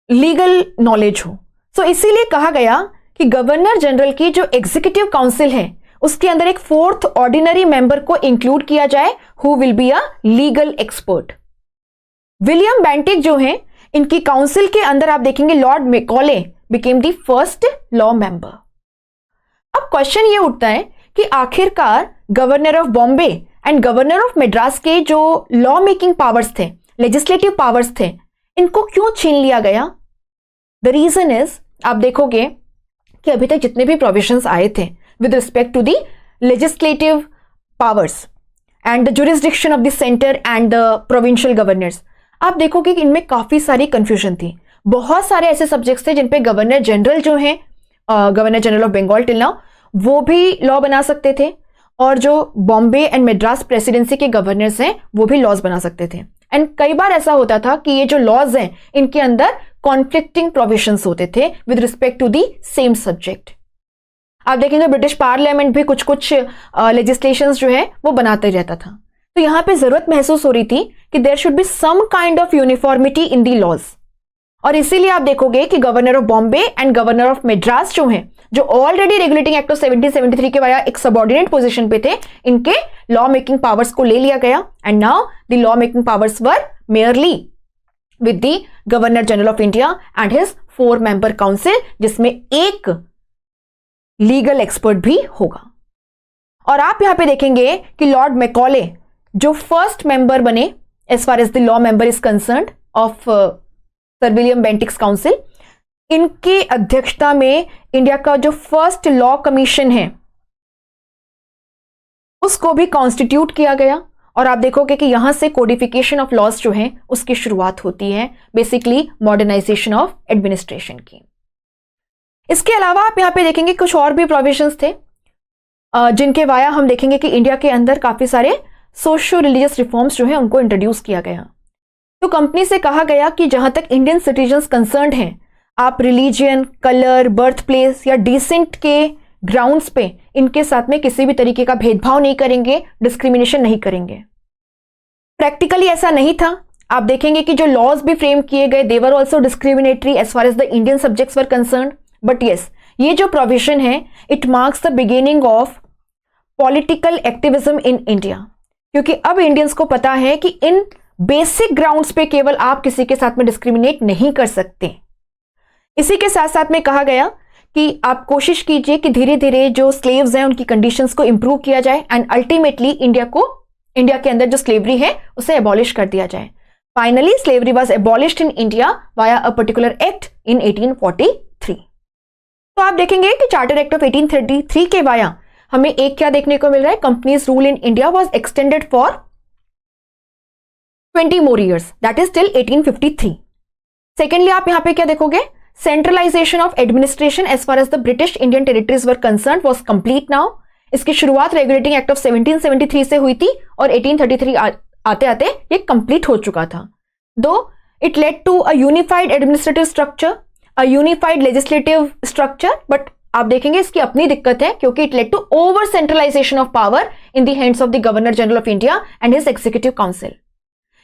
लीगल नॉलेज हो. सो इसीलिए कहा गया कि गवर्नर जनरल की जो एग्जीक्यूटिव काउंसिल है उसके अंदर एक फोर्थ ऑर्डिनरी मेंबर को इंक्लूड किया जाए who will be a legal expert. William Bentinck जो हैं इनकी काउंसिल के अंदर आप देखेंगे Lord Macaulay became the first law member. अब क्वेश्चन ये उठता है कि आखिरकार governor of Bombay and governor of Madras के जो लॉ मेकिंग पावर्स थे, लेजिस्लेटिव पावर्स थे, इनको क्यों छीन लिया गया? द रीजन इज, आप देखोगे कि अभी तक जितने भी प्रोविजंस आए थे with respect to the legislative powers and the jurisdiction of the centre and the provincial governors, आप देखोगे कि इनमें काफी सारी कंफ्यूजन थी. बहुत सारे ऐसे सब्जेक्ट्स थे जिन पे गवर्नर जनरल जो हैं, governor general of Bengal till now, वो भी लॉ बना सकते थे, और जो बॉम्बे एंड मद्रास प्रेसिडेंसी के गवर्नर्स हैं वो भी लॉज बना सकते थे. एंड कई बार ऐसा होता था कि ये जो लॉज हैं इनके अंदर कॉन्फ्लिक्टिंग प्रोविजंस होते थे with respect to the same subject. आप देखेंगे ब्रिटिश पार्लियामेंट भी कुछ कुछ लेजिस्लेशंस जो है वो बनाते रहता था. तो यहां पे जरूरत महसूस हो रही थी कि there should be some kind of uniformity in the laws, और इसीलिए आप देखोगे कि governor of Bombay and governor of Madras जो हैं, जो ऑलरेडी रेगुलेटिंग एक्ट ऑफ 1773 के वाया एक सबऑर्डिनेट पोजीशन पे थे, इनके लॉ मेकिंग पावर्स को ले लिया गया. And now the law making powers were merely with the governor general of India and his 4 member council, जिसमें एक लीगल एक्सपर्ट भी होगा. और आप यहां पे देखेंगे कि लॉर्ड मैकॉले जो फर्स्ट मेंबर बने as far as the law member is concerned of Sir William Bentinck's council, इनकी अध्यक्षता में इंडिया का जो फर्स्ट लॉ कमीशन है उसको भी कॉन्स्टिट्यूट किया गया। और आप देखोगे कि यहां से कोडिफिकेशन ऑफ लॉज जो है उसकी शुरुआत होती है, बेसिकली मॉडर्नाइजेशन ऑफ एडमिनिस्ट्रेशन की। इसके अलावा आप यहां पे देखेंगे कुछ और भी प्रोविजंस थे जिनके वाया हम देखेंगे कि इंडिया के अंदर काफी सारे सोशियो रिलीजियस रिफॉर्म्स जो है उनको इंट्रोड्यूस किया गया। तो कंपनी से कहा गया कि जहां तक इंडियन सिटीजन्स कंसर्न्ड हैं, आप रिलीजियन, कलर, बर्थ प्लेस या डिसेंट के ग्राउंड्स पे इनके साथ में किसी भी तरीके का भेदभाव नहीं करेंगे, डिस्क्रिमिनेशन नहीं करेंगे। प्रैक्टिकली ऐसा नहीं था। आप देखेंगे कि जो लॉज भी फ्रेम किए गए they were also discriminatory as far as the Indian subjects were concerned. But yes, ये जो प्रोविजन है it marks the beginning of political activism in India, क्योंकि अब इंडियंस को पता है कि इन बेसिक ग्राउंड्स पे केवल आप किसी के साथ में डिस्क्रिमिनेट नहीं कर सकते। इसी के साथ साथ में कहा गया कि आप कोशिश कीजिए कि धीरे धीरे जो स्लेव्स हैं उनकी कंडीशंस को इंप्रूव किया जाए एंड अल्टीमेटली इंडिया के अंदर जो स्लेवरी है उसे एबॉलिश कर दिया जाए। Finally slavery was abolished in India via a particular act in 1843। तो आप देखेंगे कि चार्टर एक्ट ऑफ 1833 के वाया हमें एक क्या देखने को मिल रहा है, company's rule in India was extended for 20 more years, that is till 1853. Secondly आप यहां पे क्या देखोगे, centralisation of administration as far as the British Indian territories were concerned was complete now. इसकी शुरुआत रेगुलेटिंग एक्ट ऑफ 1773 से हुई थी और 1833 आते आते ये कंप्लीट हो चुका था। Though it led to a unified administrative structure, a unified legislative structure, but आप देखेंगे इसकी अपनी दिक्कत है क्योंकि it led to over centralisation of power in the hands of the governor general of India and his executive council.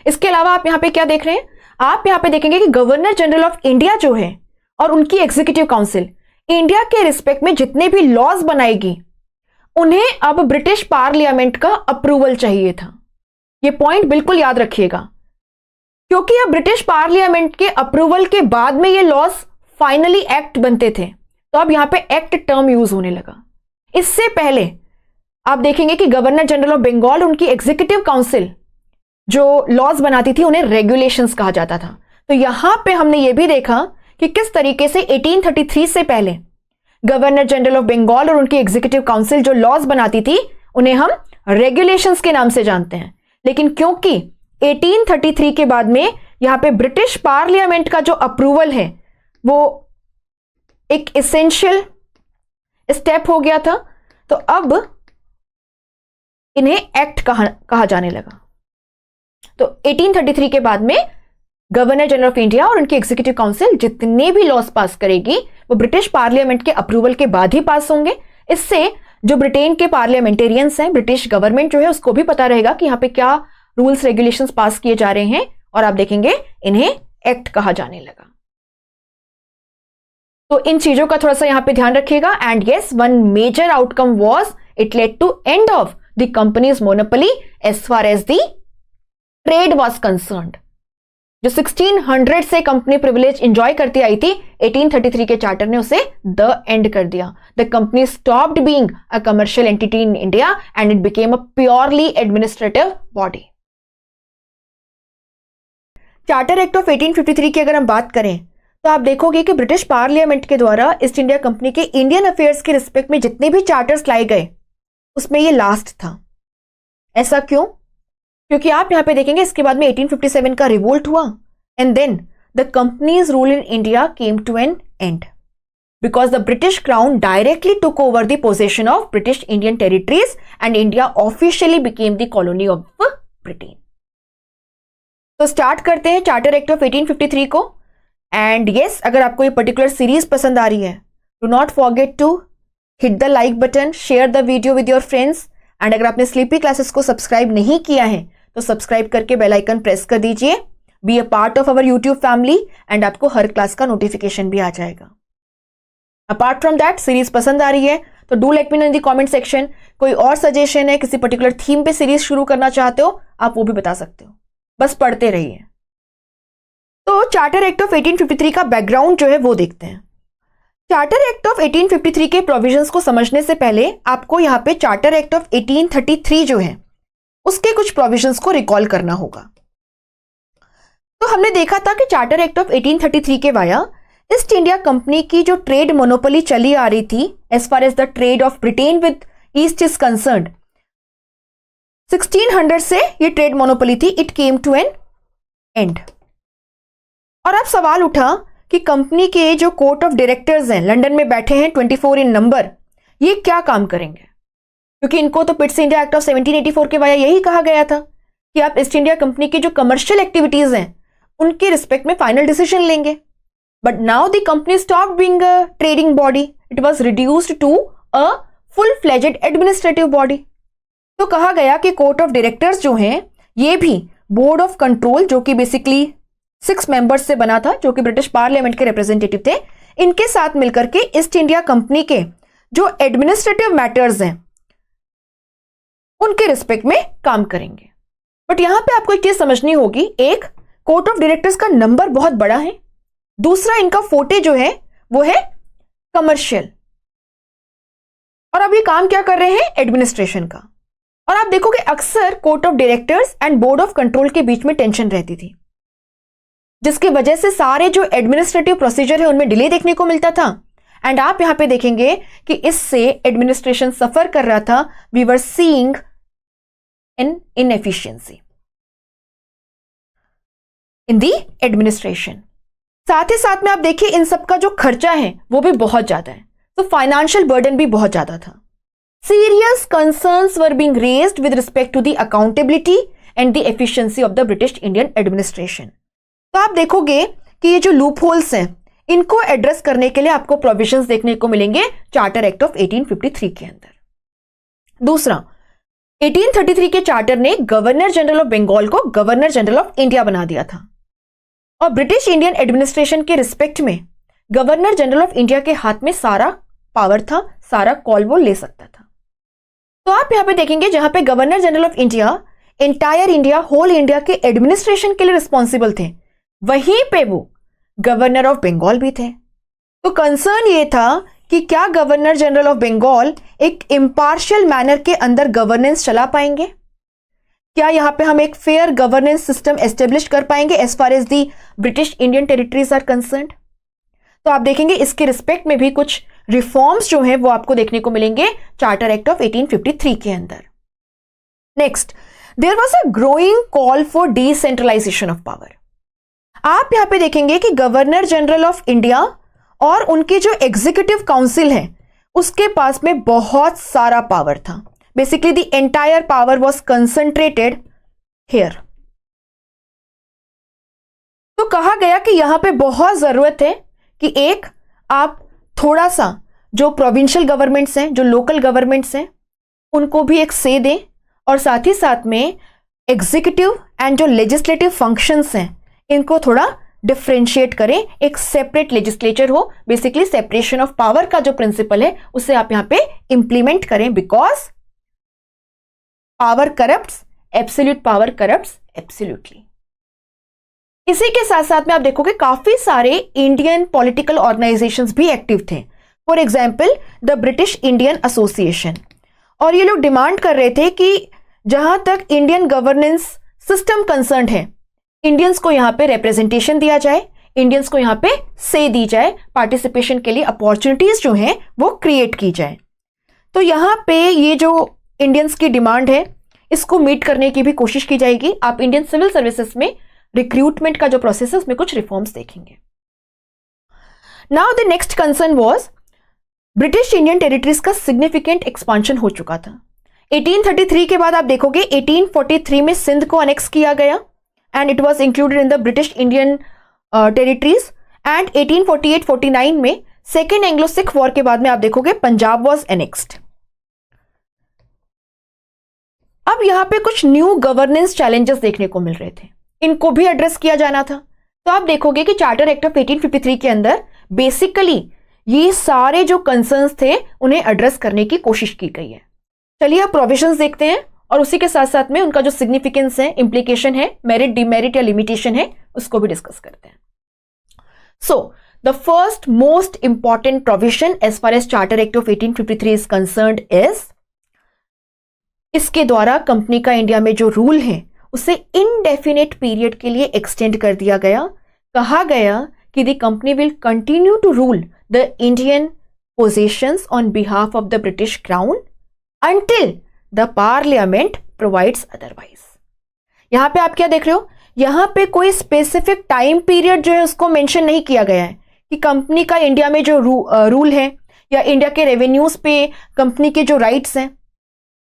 इसके अलावा आप यहां पे क्या देख रहे हैं, आप यहां पे देखेंगे कि गवर्नर जनरल ऑफ इंडिया जो है और उनकी एग्जीक्यूटिव काउंसिल इंडिया के रिस्पेक्ट में जितने भी लॉज बनाएगी उन्हें अब ब्रिटिश पार्लियामेंट का अप्रूवल चाहिए था। यह पॉइंट बिल्कुल याद रखिएगा, क्योंकि अब ब्रिटिश पार्लियामेंट के अप्रूवल के बाद में ये लॉज फाइनली एक्ट बनते थे। तो अब यहां पे एक्ट टर्म यूज होने लगा। इससे पहले आप देखेंगे कि गवर्नर जनरल ऑफ बंगाल, उनकी एग्जीक्यूटिव काउंसिल जो लॉज बनाती थी उन्हें रेगुलेशंस कहा जाता था। तो यहां पे हमने ये भी देखा कि किस तरीके से 1833 से पहले गवर्नर जनरल ऑफ बंगाल और उनकी एग्जीक्यूटिव काउंसिल जो लॉज बनाती थी उन्हें हम रेगुलेशंस के नाम से जानते हैं। लेकिन क्योंकि 1833 के बाद में यहां पे ब्रिटिश पार्लियामेंट का जो अप्रूवल है वो एक एसेंशियल स्टेप हो गया था, तो अब इन्हें एक्ट कहा जाने लगा। तो 1833 के बाद में गवर्नर जनरल ऑफ इंडिया और उनकी एग्जीक्यूटिव काउंसिल जितने भी लॉज पास करेगी वो ब्रिटिश पार्लियामेंट के अप्रूवल के बाद ही पास होंगे। इससे जो ब्रिटेन के पार्लियामेंटेरियंस हैं, ब्रिटिश गवर्नमेंट जो है उसको भी पता रहेगा कि यहाँ पे क्या रूल्स रेगुलेशंस पास किए जा रहे हैं, और आप देखेंगे इन्हें एक्ट कहा जाने लगा। तो इन चीजों का थोड़ा सा यहां पे ध्यान रखिएगा। And yes, one major outcome was it led to end of the company's monopoly as far as the trade was concerned. जो 1600 से कंपनी प्रिविलेज एंजॉय करती आई थी, 1833 के चार्टर ने उसे द एंड कर दिया। The company stopped being a commercial entity in India and it became a purely administrative body. Charter act of 1853 की अगर हम बात करें तो आप देखोगे कि ब्रिटिश पार्लियामेंट के द्वारा ईस्ट इंडिया कंपनी के इंडियन अफेयर्स के रिस्पेक्ट में जितने भी चार्टर्स लाए गए उसमें ये लास्ट था। ऐसा क्यों? क्योंकि आप यहां पे देखेंगे इसके बाद में 1857 का रिवोल्ट हुआ and then the company's rule in India came to an end because the British crown directly took over the possession of British Indian territories and India officially became the colony of Britain. तो start करते हैं charter act of 1853 को। And yes, अगर आपको ये particular series पसंद आ रही है, do not forget to hit the like button, share the video with your friends, and अगर आपने स्लीपी क्लासेस को सब्सक्राइब नहीं किया है तो सब्सक्राइब करके बेल आइकन प्रेस कर दीजिए। Be a part of our YouTube family and आपको हर क्लास का नोटिफिकेशन भी आ जाएगा। अपार्ट फ्रॉम दैट, सीरीज पसंद आ रही है तो do let me know in the comment section. कोई और सजेशन है, किसी पर्टिकुलर थीम पे सीरीज शुरू करना चाहते हो, आप वो भी बता सकते हो। बस पढ़ते रहिए। तो चार्टर एक्ट ऑफ 1853 का बैकग्राउंड जो है वो देखते हैं। चार्टर एक्ट ऑफ 1853 के प्रोविजंस को समझने से पहले आपको यहां पे चार्टर एक्ट ऑफ 1833 जो है उसके कुछ प्रोविजंस को रिकॉल करना होगा। तो हमने देखा था कि चार्टर एक्ट ऑफ 1833 के वाया ईस्ट इंडिया कंपनी की जो ट्रेड मोनोपोली चली आ रही थी as far as the trade of Britain with east is concerned, 1600 से ये ट्रेड मोनोपोली थी, it came to an end. और अब सवाल उठा कि कंपनी के जो कोर्ट ऑफ डायरेक्टर्स हैं लंदन में बैठे हैं 24 इन नंबर, ये क्या काम करेंगे, क्योंकि इनको तो पिट्स इंडिया एक्ट ऑफ 1784 के वाया यही कहा गया था कि आप ईस्ट इंडिया कंपनी की जो कमर्शियल एक्टिविटीज हैं उनके रिस्पेक्ट में फाइनल डिसीजन लेंगे। But now the company stopped being a trading body, it was reduced to a full fledged administrative body. तो कहा गया कि कोर्ट ऑफ डायरेक्टर्स जो हैं ये भी बोर्ड ऑफ कंट्रोल जो कि बेसिकली 6 मेंबर्स से बना था, जो कि ब्रिटिश पार्लियामेंट के रिप्रेजेंटेटिव थे, इनके साथ मिलकर के ईस्ट इंडिया कंपनी के जो एडमिनिस्ट्रेटिव मैटर्स हैं उनके रिस्पेक्ट में काम करेंगे। बट यहां पे आपको एक चीज समझनी होगी, एक कोर्ट ऑफ डायरेक्टर्स का नंबर बहुत बड़ा है, दूसरा इनका फोटे जो है वो है कमर्शियल, और अब ये काम क्या कर रहे हैं, एडमिनिस्ट्रेशन का। और आप देखोगे अक्सर court of directors and board of control के बीच में टेंशन रहती थी, जिसकी वजह से सारे जो एडमिनिस्ट्रेटिव प्रोसीजर है उनमें डिले देखने को मिलता था। एंड आप यहां पे देखेंगे कि इससे एडमिनिस्ट्रेशन सफर कर रहा था, we were seeing in inefficiency in the administration. साथ ही साथ में आप देखिए इन सब का जो खर्चा है वो भी बहुत ज्यादा है, तो फाइनेंशियल बर्डन भी बहुत ज्यादा था। Serious concerns were being raised with respect to the accountability and the efficiency of the British Indian administration. तो आप देखोगे कि ये जो लूप होल्स हैं इनको एड्रेस करने के लिए आपको प्रोविजंस देखने को मिलेंगे चार्टर एक्ट ऑफ 1853 के अंदर। दूसरा, 1833 के चार्टर ने गवर्नर जनरल ऑफ बंगाल को गवर्नर जनरल ऑफ इंडिया बना दिया था, और ब्रिटिश इंडियन एडमिनिस्ट्रेशन के रिस्पेक्ट में गवर्नर जनरल ऑफ इंडिया के हाथ में सारा पावर था, सारा कॉल वो ले सकता था। तो आप यहां पे देखेंगे जहां पे governor general of India entire India, whole India के एडमिनिस्ट्रेशन के लिए रिस्पॉन्सिबल थे, वहीं पे वो गवर्नर ऑफ बंगाल भी थे। तो कंसर्न ये था कि क्या गवर्नर जनरल ऑफ बंगाल एक इम्पार्शियल मैनर के अंदर गवर्नेंस चला पाएंगे, क्या यहां पे हम एक फेयर गवर्नेंस सिस्टम एस्टेब्लिश कर पाएंगे as far as the British Indian territories are concerned. तो आप देखेंगे इसके रिस्पेक्ट में भी कुछ रिफॉर्म्स जो हैं वो आपको देखने को मिलेंगे चार्टर एक्ट ऑफ 1853 के अंदर। Next, there was a growing call for decentralisation of power. आप यहां पे देखेंगे कि गवर्नर जनरल ऑफ इंडिया और उनकी जो एग्जीक्यूटिव काउंसिल है उसके पास में बहुत सारा पावर था, basically the entire power was concentrated here. तो कहा गया कि यहां पे बहुत जरूरत है कि एक आप थोड़ा सा जो प्रोविंशियल गवर्नमेंट्स हैं, जो लोकल गवर्नमेंट्स हैं, उनको भी एक से दें, और साथ ही साथ में एग्जीक्यूटिव एंड जो लेजिस्लेटिव फंक्शंस हैं इनको थोड़ा डिफ्रेंशिएट करें, एक सेपरेट लेजिस्लेचर हो, बेसिकली सेपरेशन ऑफ पावर का जो प्रिंसिपल है उसे आप यहां पे इंप्लीमेंट करें, because power corrupts, absolute power corrupts absolutely. इसी के साथ साथ में आप देखोगे काफी सारे इंडियन पॉलिटिकल ऑर्गेनाइजेशंस भी एक्टिव थे, for example the British Indian association, और ये लोग डिमांड कर रहे थे कि जहां तक इंडियन गवर्नेंस सिस्टम कंसर्न्ड है, इंडियंस को यहां पे रिप्रेजेंटेशन दिया जाए, इंडियंस को यहां पे से दी जाए, पार्टिसिपेशन के लिए अपॉर्चुनिटीज जो हैं वो क्रिएट की जाए। तो यहां पे ये जो इंडियंस की डिमांड है इसको मीट करने की भी कोशिश की जाएगी। आप इंडियन सिविल सर्विसेज में रिक्रूटमेंट का जो प्रोसेस है उसमें कुछ रिफॉर्म्स देखेंगे। Now the next concern was British Indian territories का सिग्निफिकेंट एक्सपांशन हो चुका था। 1833 के बाद आप देखोगे 1843 में सिंध को अनेक्स किया गया and it was included in the British Indian territories, and 1848-49 में सेकेंड एंग्लो सिख वॉर के बाद में आप देखोगे पंजाब वाज एनेक्स्ड। अब यहां पे कुछ न्यू गवर्नेंस चैलेंजेस देखने को मिल रहे थे, इनको भी एड्रेस किया जाना था। तो आप देखोगे कि चार्टर एक्ट ऑफ 1853 के अंदर बेसिकली ये सारे जो कंसर्न्स थे उन्हें एड्रेस करने की कोशिश की गई है। चलिए अब प्रोविजंस देखते हैं और उसी के साथ साथ में उनका जो सिग्निफिकेंस है, इंप्लीकेशन है, मेरिट, डिमेरिट या लिमिटेशन है, उसको भी डिस्कस करते हैं। So the first most important provision as far as Charter Act of 1853 is concerned is, इसके द्वारा कंपनी का इंडिया में जो रूल है उसे इनडेफिनेट पीरियड के लिए एक्सटेंड कर दिया गया। कहा गया कि the company will continue to rule the Indian possessions on behalf of the British crown until the parliament provides otherwise. यहां पे आप क्या देख रहे हो, यहां पे कोई स्पेसिफिक टाइम पीरियड जो है उसको मेंशन नहीं किया गया है कि कंपनी का इंडिया में जो रूल है या इंडिया के रेवेन्यूज पे कंपनी के जो राइट्स हैं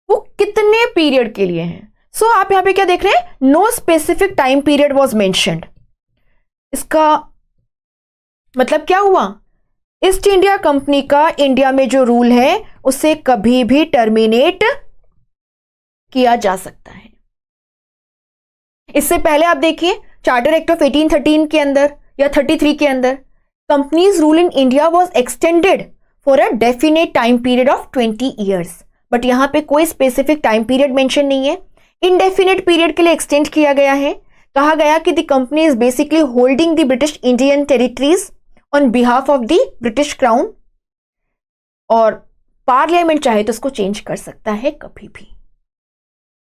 वो कितने पीरियड के लिए हैं। सो आप यहां पे क्या देख रहे हैं, no specific time period was mentioned. इसका मतलब क्या हुआ, ईस्ट इंडिया कंपनी का इंडिया में जो रूल है उसे कभी भी टर्मिनेट किया जा सकता है। इससे पहले आप देखिए चार्टर एक्ट ऑफ 1813 के अंदर या 33 के अंदर companies rule in India was extended for a definite time period of 20 years, but यहां पे कोई स्पेसिफिक टाइम पीरियड मेंशन नहीं है, इनडेफिनेट पीरियड के लिए एक्सटेंड किया गया है। कहा गया कि the company is basically holding the British Indian territories on behalf of the British crown, और पार्लियामेंट चाहे तो उसको चेंज कर सकता है कभी भी।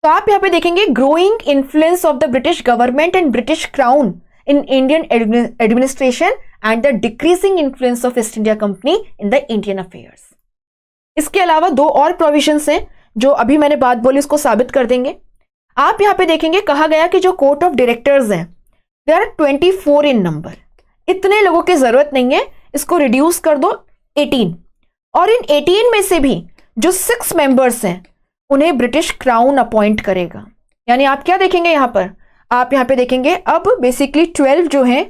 तो आप यहां पे देखेंगे growing influence of the British government and British crown in Indian administration and the decreasing influence of East India company in the Indian affairs. इसके अलावा दो और प्रोविजंस हैं जो अभी मैंने बात बोली उसको साबित कर देंगे। आप यहां पे देखेंगे कहा गया कि जो कोर्ट ऑफ डायरेक्टर्स हैं दे आर 24 इन नंबर। इतने लोगों की जरूरत नहीं है, इसको रिड्यूस कर दो 18, और इन 18 में से भी जो 6 मेंबर्स हैं उन्हें ब्रिटिश क्राउन अपॉइंट करेगा। यानी आप क्या देखेंगे यहां पर, आप यहां पे देखेंगे अब बेसिकली 12 जो हैं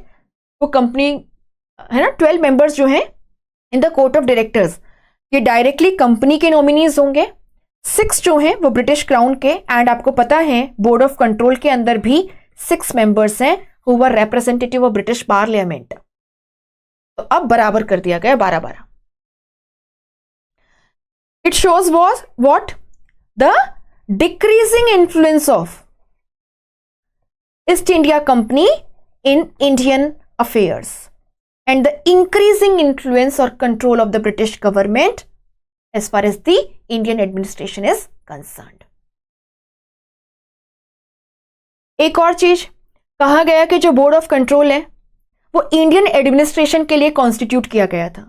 वो कंपनी है ना, 12 मेंबर्स जो हैं in the court of directors ये डायरेक्टली कंपनी के नॉमिनीज होंगे, 6 जो हैं वो ब्रिटिश क्राउन के, एंड आपको पता है बोर्ड ऑफ कंट्रोल के अंदर भी 6 मेंबर्स हैं who were representative of British parliament. तो अब बराबर कर दिया गया 12-12। It shows was what, the decreasing influence of East India company in Indian affairs and the increasing influence or control of the British government as far as the Indian administration is concerned. एक और चीज कहा गया कि जो board of control है वो Indian administration के लिए कॉन्स्टिट्यूट किया गया था।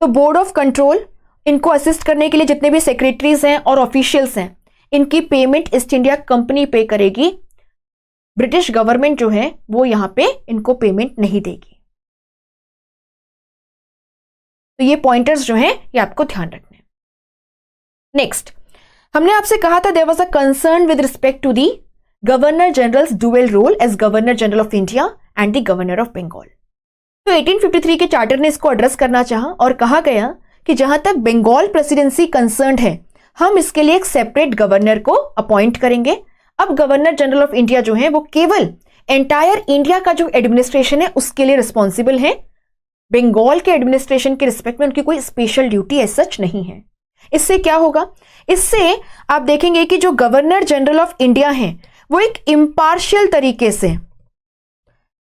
तो बोर्ड ऑफ कंट्रोल इनको असिस्ट करने के लिए जितने भी सेक्रेटरीज हैं और ऑफिशियल्स हैं इनकी पेमेंट ईस्ट इंडिया कंपनी पे करेगी, ब्रिटिश गवर्नमेंट जो है वो यहां पे इनको पेमेंट नहीं देगी। तो ये पॉइंटर्स जो हैं ये आपको ध्यान रखने। नेक्स्ट, हमने आपसे कहा था there was a concern with respect to the governor general's dual role as governor general of India and the governor of Bengal. तो 1853 के चार्टर ने इसको एड्रेस करना चाहा और कहा गया कि जहां तक बंगाल प्रेसिडेंसी कंसर्न्ड है हम इसके लिए एक सेपरेट गवर्नर को अपॉइंट करेंगे। अब गवर्नर जनरल ऑफ इंडिया जो है वो केवल एंटायर इंडिया का जो एडमिनिस्ट्रेशन है उसके लिए रिस्पॉन्सिबल है, बंगाल के एडमिनिस्ट्रेशन के रिस्पेक्ट में उनकी कोई स्पेशल ड्यूटी एज सच नहीं है। इससे क्या होगा, इससे आप देखेंगे कि जो गवर्नर जनरल ऑफ इंडिया हैं वो एक इम्पार्शियल तरीके से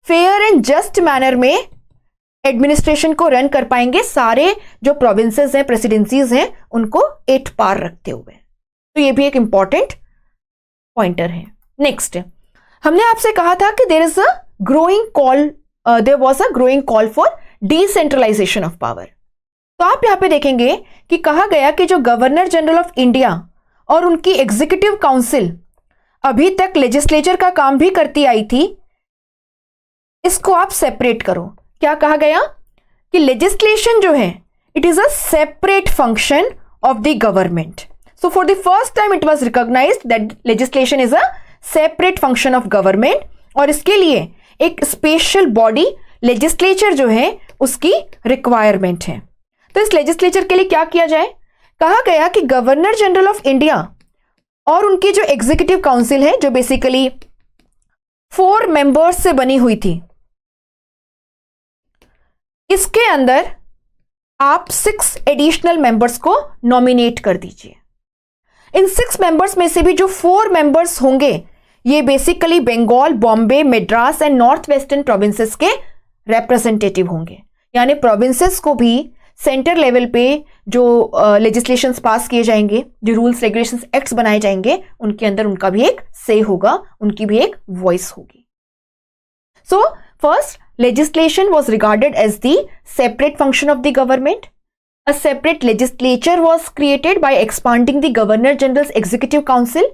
फेयर एंड जस्ट मैनर में एडमिनिस्ट्रेशन को रन कर पाएंगे, सारे जो प्रोविंसेस हैं प्रेसिडेंसीज हैं उनको एट पार रखते हुए। तो ये भी एक इंपॉर्टेंट पॉइंटर है। नेक्स्ट, हमने आपसे कहा था कि there was a growing call for decentralisation of power. तो आप यहां पे देखेंगे कि कहा गया कि जो गवर्नर जनरल ऑफ इंडिया और उनकी एग्जीक्यूटिव काउंसिल अभी तक लेजिस्लेचर का काम भी करती आई थी, इसको आप सेपरेट करो। क्या कहा गया कि लेजिस्लेशन जो है it is a separate function of the government. So for the first time it was recognised that legislation is a separate function of government, और इसके लिए एक स्पेशल बॉडी लेजिस्लेचर जो है उसकी रिक्वायरमेंट है। तो इस लेजिस्लेचर के लिए क्या किया जाए, कहा गया कि गवर्नर जनरल ऑफ इंडिया और उनकी जो एग्जीक्यूटिव काउंसिल है जो बेसिकली 4 मेंबर्स से बनी हुई थी, इसके अंदर आप 6 एडिशनल मेंबर्स को नॉमिनेट कर दीजिए। इन 6 मेंबर्स में से भी जो 4 मेंबर्स होंगे ये basically Bengal, Bombay, Madras and north western provinces के रिप्रेजेंटेटिव होंगे, यानी प्रोविंसेस को भी सेंटर लेवल पे जो लेजिस्लेशंस पास किए जाएंगे, जो रूल्स रेगुलेशंस एक्ट्स बनाए जाएंगे, उनके अंदर उनका भी एक से होगा, उनकी भी एक वॉइस होगी. So first, legislation was regarded as the separate function of the government. A separate legislature was created by expanding the Governor General's Executive Council.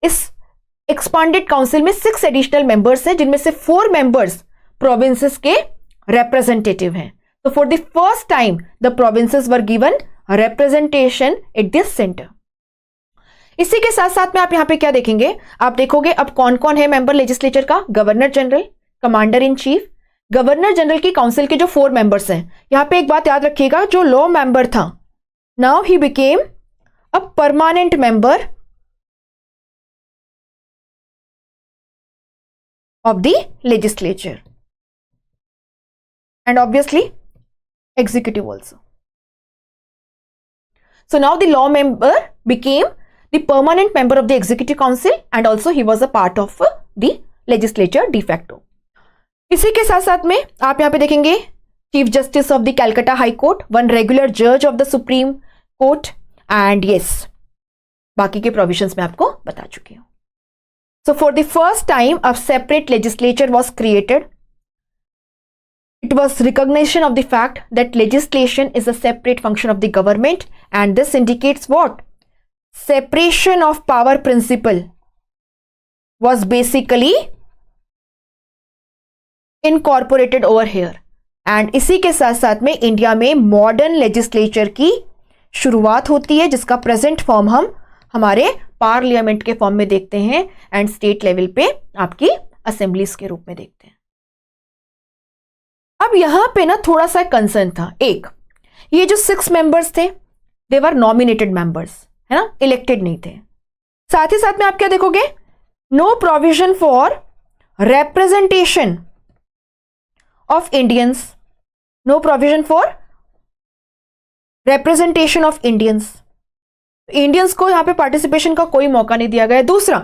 इस expanded council में 6 additional members हैं, जिनमें से 4 members provinces के representative हैं. So for the first time, the provinces were given representation at this center. इसी के साथ साथ में आप यहाँ पे क्या देखेंगे, आप देखोगे अब कौन कौन है मेंबर लेजिस्लेचर का. Governor general, commander in chief. Governor general की काउंसिल के जो 4 मेंबर्स हैं, यहां पे एक बात याद रखिएगा, जो लॉ मेंबर था, now he became a permanent member of the legislature and obviously executive also. So now the law member became the permanent member of the executive council and also he was a part of the legislature de facto. इसी के साथ साथ में आप यहां पे देखेंगे chief justice of the Calcutta high court, 1 regular जज of the supreme court and yes, बाकी के प्रोविजंस मैं आपको बता चुकी हूं. So for the first time a separate legislature was created. It was recognition of the fact that legislation is a separate function of the government and this indicates what, separation of power principle was basically incorporated over here. And इसी के साथ साथ में India में modern legislature की शुरुआत होती है, जिसका प्रेजेंट फॉर्म हम हमारे पार्लियामेंट के फॉर्म में देखते हैं एंड स्टेट लेवल पे आपकी असेंबलीज के रूप में देखते हैं. अब यहां पे ना थोड़ा सा कंसर्न था. एक, ये जो 6 मेंबर्स थे, दे वर नॉमिनेटेड मेंबर्स, है ना, इलेक्टेड नहीं थे. साथ ही साथ में आप क्या देखोगे, no provision for representation of Indians, no provision for representation of Indians. Indians को यहां पे पार्टिसिपेशन का कोई मौका नहीं दिया गया. दूसरा,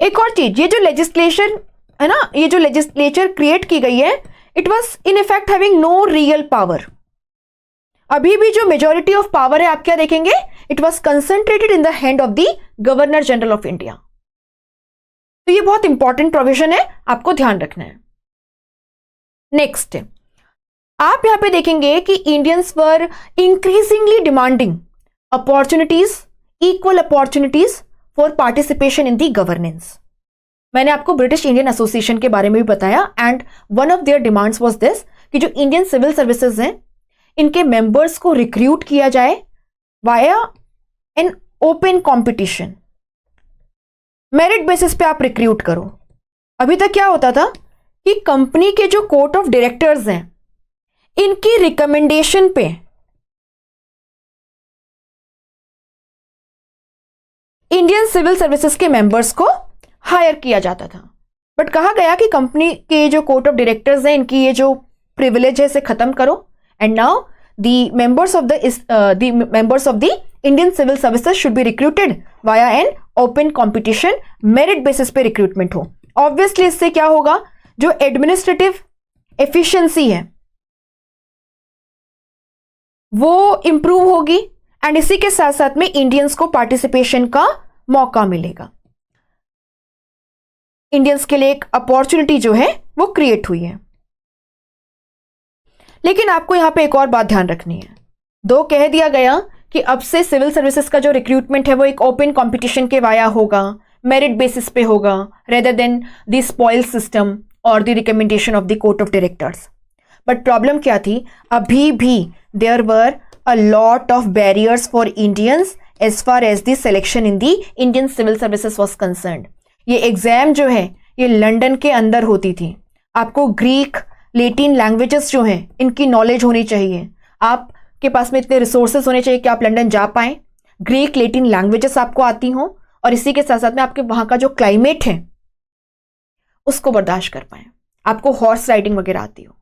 एक और चीज, ये जो लेजिस्लेशन है ना, ये जो लेजिस्लेचर क्रिएट की गई है, it was in effect having no real power. अभी भी जो मेजॉरिटी ऑफ पावर है आप क्या देखेंगे, it was concentrated in the hand of the governor general of India. तो ये बहुत इंपॉर्टेंट प्रोविजन है, आपको ध्यान रखना है. नेक्स्ट, आप यहां पे देखेंगे कि Indians were increasingly demanding opportunities, equal opportunities for participation in the governance. मैंने आपको ब्रिटिश इंडियन एसोसिएशन के बारे में भी बताया and one of their demands was this कि जो इंडियन सिविल सर्विसेज हैं, इनके मेंबर्स को रिक्रूट किया जाए via an open competition. Merit basis पे आप रिक्रूट करो. अभी तक क्या होता था कि कंपनी के जो कोर्ट ऑफ डायरेक्टर्स हैं, इनकी रिकमेंडेशन पे इंडियन सिविल सर्विसेज के मेंबर्स को हायर किया जाता था. बट कहा गया कि कंपनी के जो कोर्ट ऑफ डायरेक्टर्स हैं, इनकी ये जो प्रिविलेज है, इसे खत्म करो. And now the members of the Indian civil services should be recruited via an open competition, merit basis पे रिक्रूटमेंट हो. ऑब्वियसली इससे क्या होगा, जो एडमिनिस्ट्रेटिव एफिशिएंसी है वो इंप्रूव होगी एंड इसी के साथ साथ में इंडियंस को पार्टिसिपेशन का मौका मिलेगा. इंडियंस के लिए एक अपॉर्चुनिटी जो है वो क्रिएट हुई है. लेकिन आपको यहां पे एक और बात ध्यान रखनी है. दो कह दिया गया कि अब से सिविल सर्विसेज का जो रिक्रूटमेंट है वो एक ओपन कंपटीशन के वाया होगा, मेरिट बेसिस पे होगा, rather than the spoil system और the recommendation of the court of directors. But problem क्या थी, अभी भी there were a lot of barriers for Indians as far as the selection in the Indian civil services was concerned. ये exam जो है ये London के अंदर होती थी. आपको ग्रीक, लैटिन लैंग्वेजेस जो हैं इनकी नॉलेज होनी चाहिए. आपके पास में इतने रिसोर्सेज होने चाहिए कि आप लंदन जा पाएं, ग्रीक लैटिन लैंग्वेजेस आपको आती हों और इसी के साथ साथ में आपके वहां का जो क्लाइमेट है उसको बर्दाश्त कर पाए, आपको हॉर्स राइडिंग वगैरह आती हो.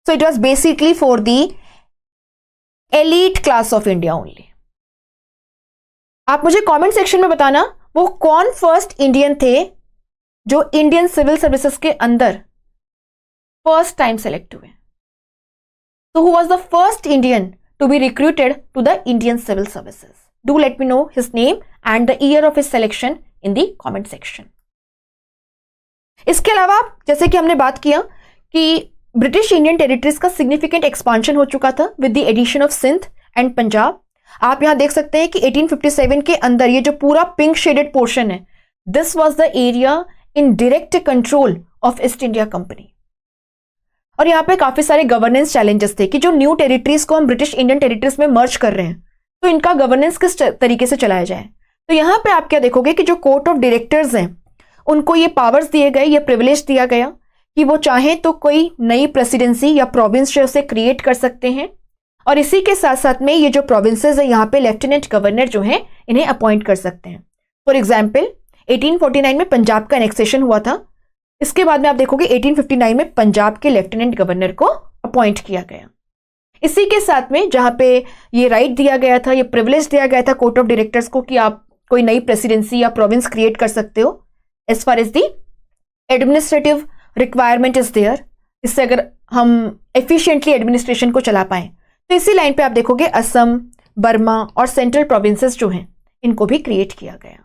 सो it was basically for the elite class of India only. आप मुझे कमेंट सेक्शन में बताना वो कौन फर्स्ट इंडियन थे जो इंडियन सिविल सर्विसेज के अंदर फर्स्ट टाइम सेलेक्ट हुए? So who was the first Indian to be recruited to the Indian Civil Services? Do let me know his name and the year of his selection in the comment section. इसके अलावा जैसे कि हमने बात किया कि British Indian territories का significant expansion हो चुका था with the addition of Sindh and Punjab. आप यहां देख सकते हैं कि 1857 के अंदर ये जो पूरा पिंक शेडेड पोर्शन है, this was the area in direct control of East India company. और यहाँ पे काफी सारे गवर्नेंस चैलेंजेस थे कि जो न्यू टेरिटरीज को हम ब्रिटिश इंडियन टेरिटरीज में मर्ज कर रहे हैं, तो इनका गवर्नेंस किस तरीके से चलाया जाए. तो यहाँ पे आप क्या देखोगे कि जो कोर्ट ऑफ डायरेक्टर्स हैं उनको ये पावर्स दिए गए, ये प्रिविलेज दिया गया कि वो चाहें तो कोई नई प्रेसिडेंसी या प्रोविंस जो उसे क्रिएट कर सकते हैं. और इसी के साथ साथ में ये जो प्रोविंसेस है यहाँ पे लेफ्टिनेंट गवर्नर जो है इन्हें अपॉइंट कर सकते हैं. फॉर एग्जाम्पल 1849 में पंजाब का एनेक्सेशन हुआ था. इसके बाद में आप देखोगे 1859 में पंजाब के लेफ्टिनेंट गवर्नर को अपॉइंट किया गया. इसी के साथ में जहां पे ये राइट दिया गया था, ये प्रिविलेज दिया गया था कोर्ट ऑफ डायरेक्टर्स को कि आप कोई नई प्रेसिडेंसी या प्रोविंस क्रिएट कर सकते हो as far as the administrative requirement is there. इससे अगर हम एफिशिएंटली एडमिनिस्ट्रेशन को चला पाए, तो इसी लाइन पे आप देखोगे असम, बर्मा और सेंट्रल प्रोविंसेस जो हैं इनको भी क्रिएट किया गया.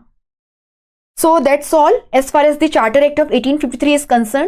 So that's all as far as the Charter Act of 1853 is concerned.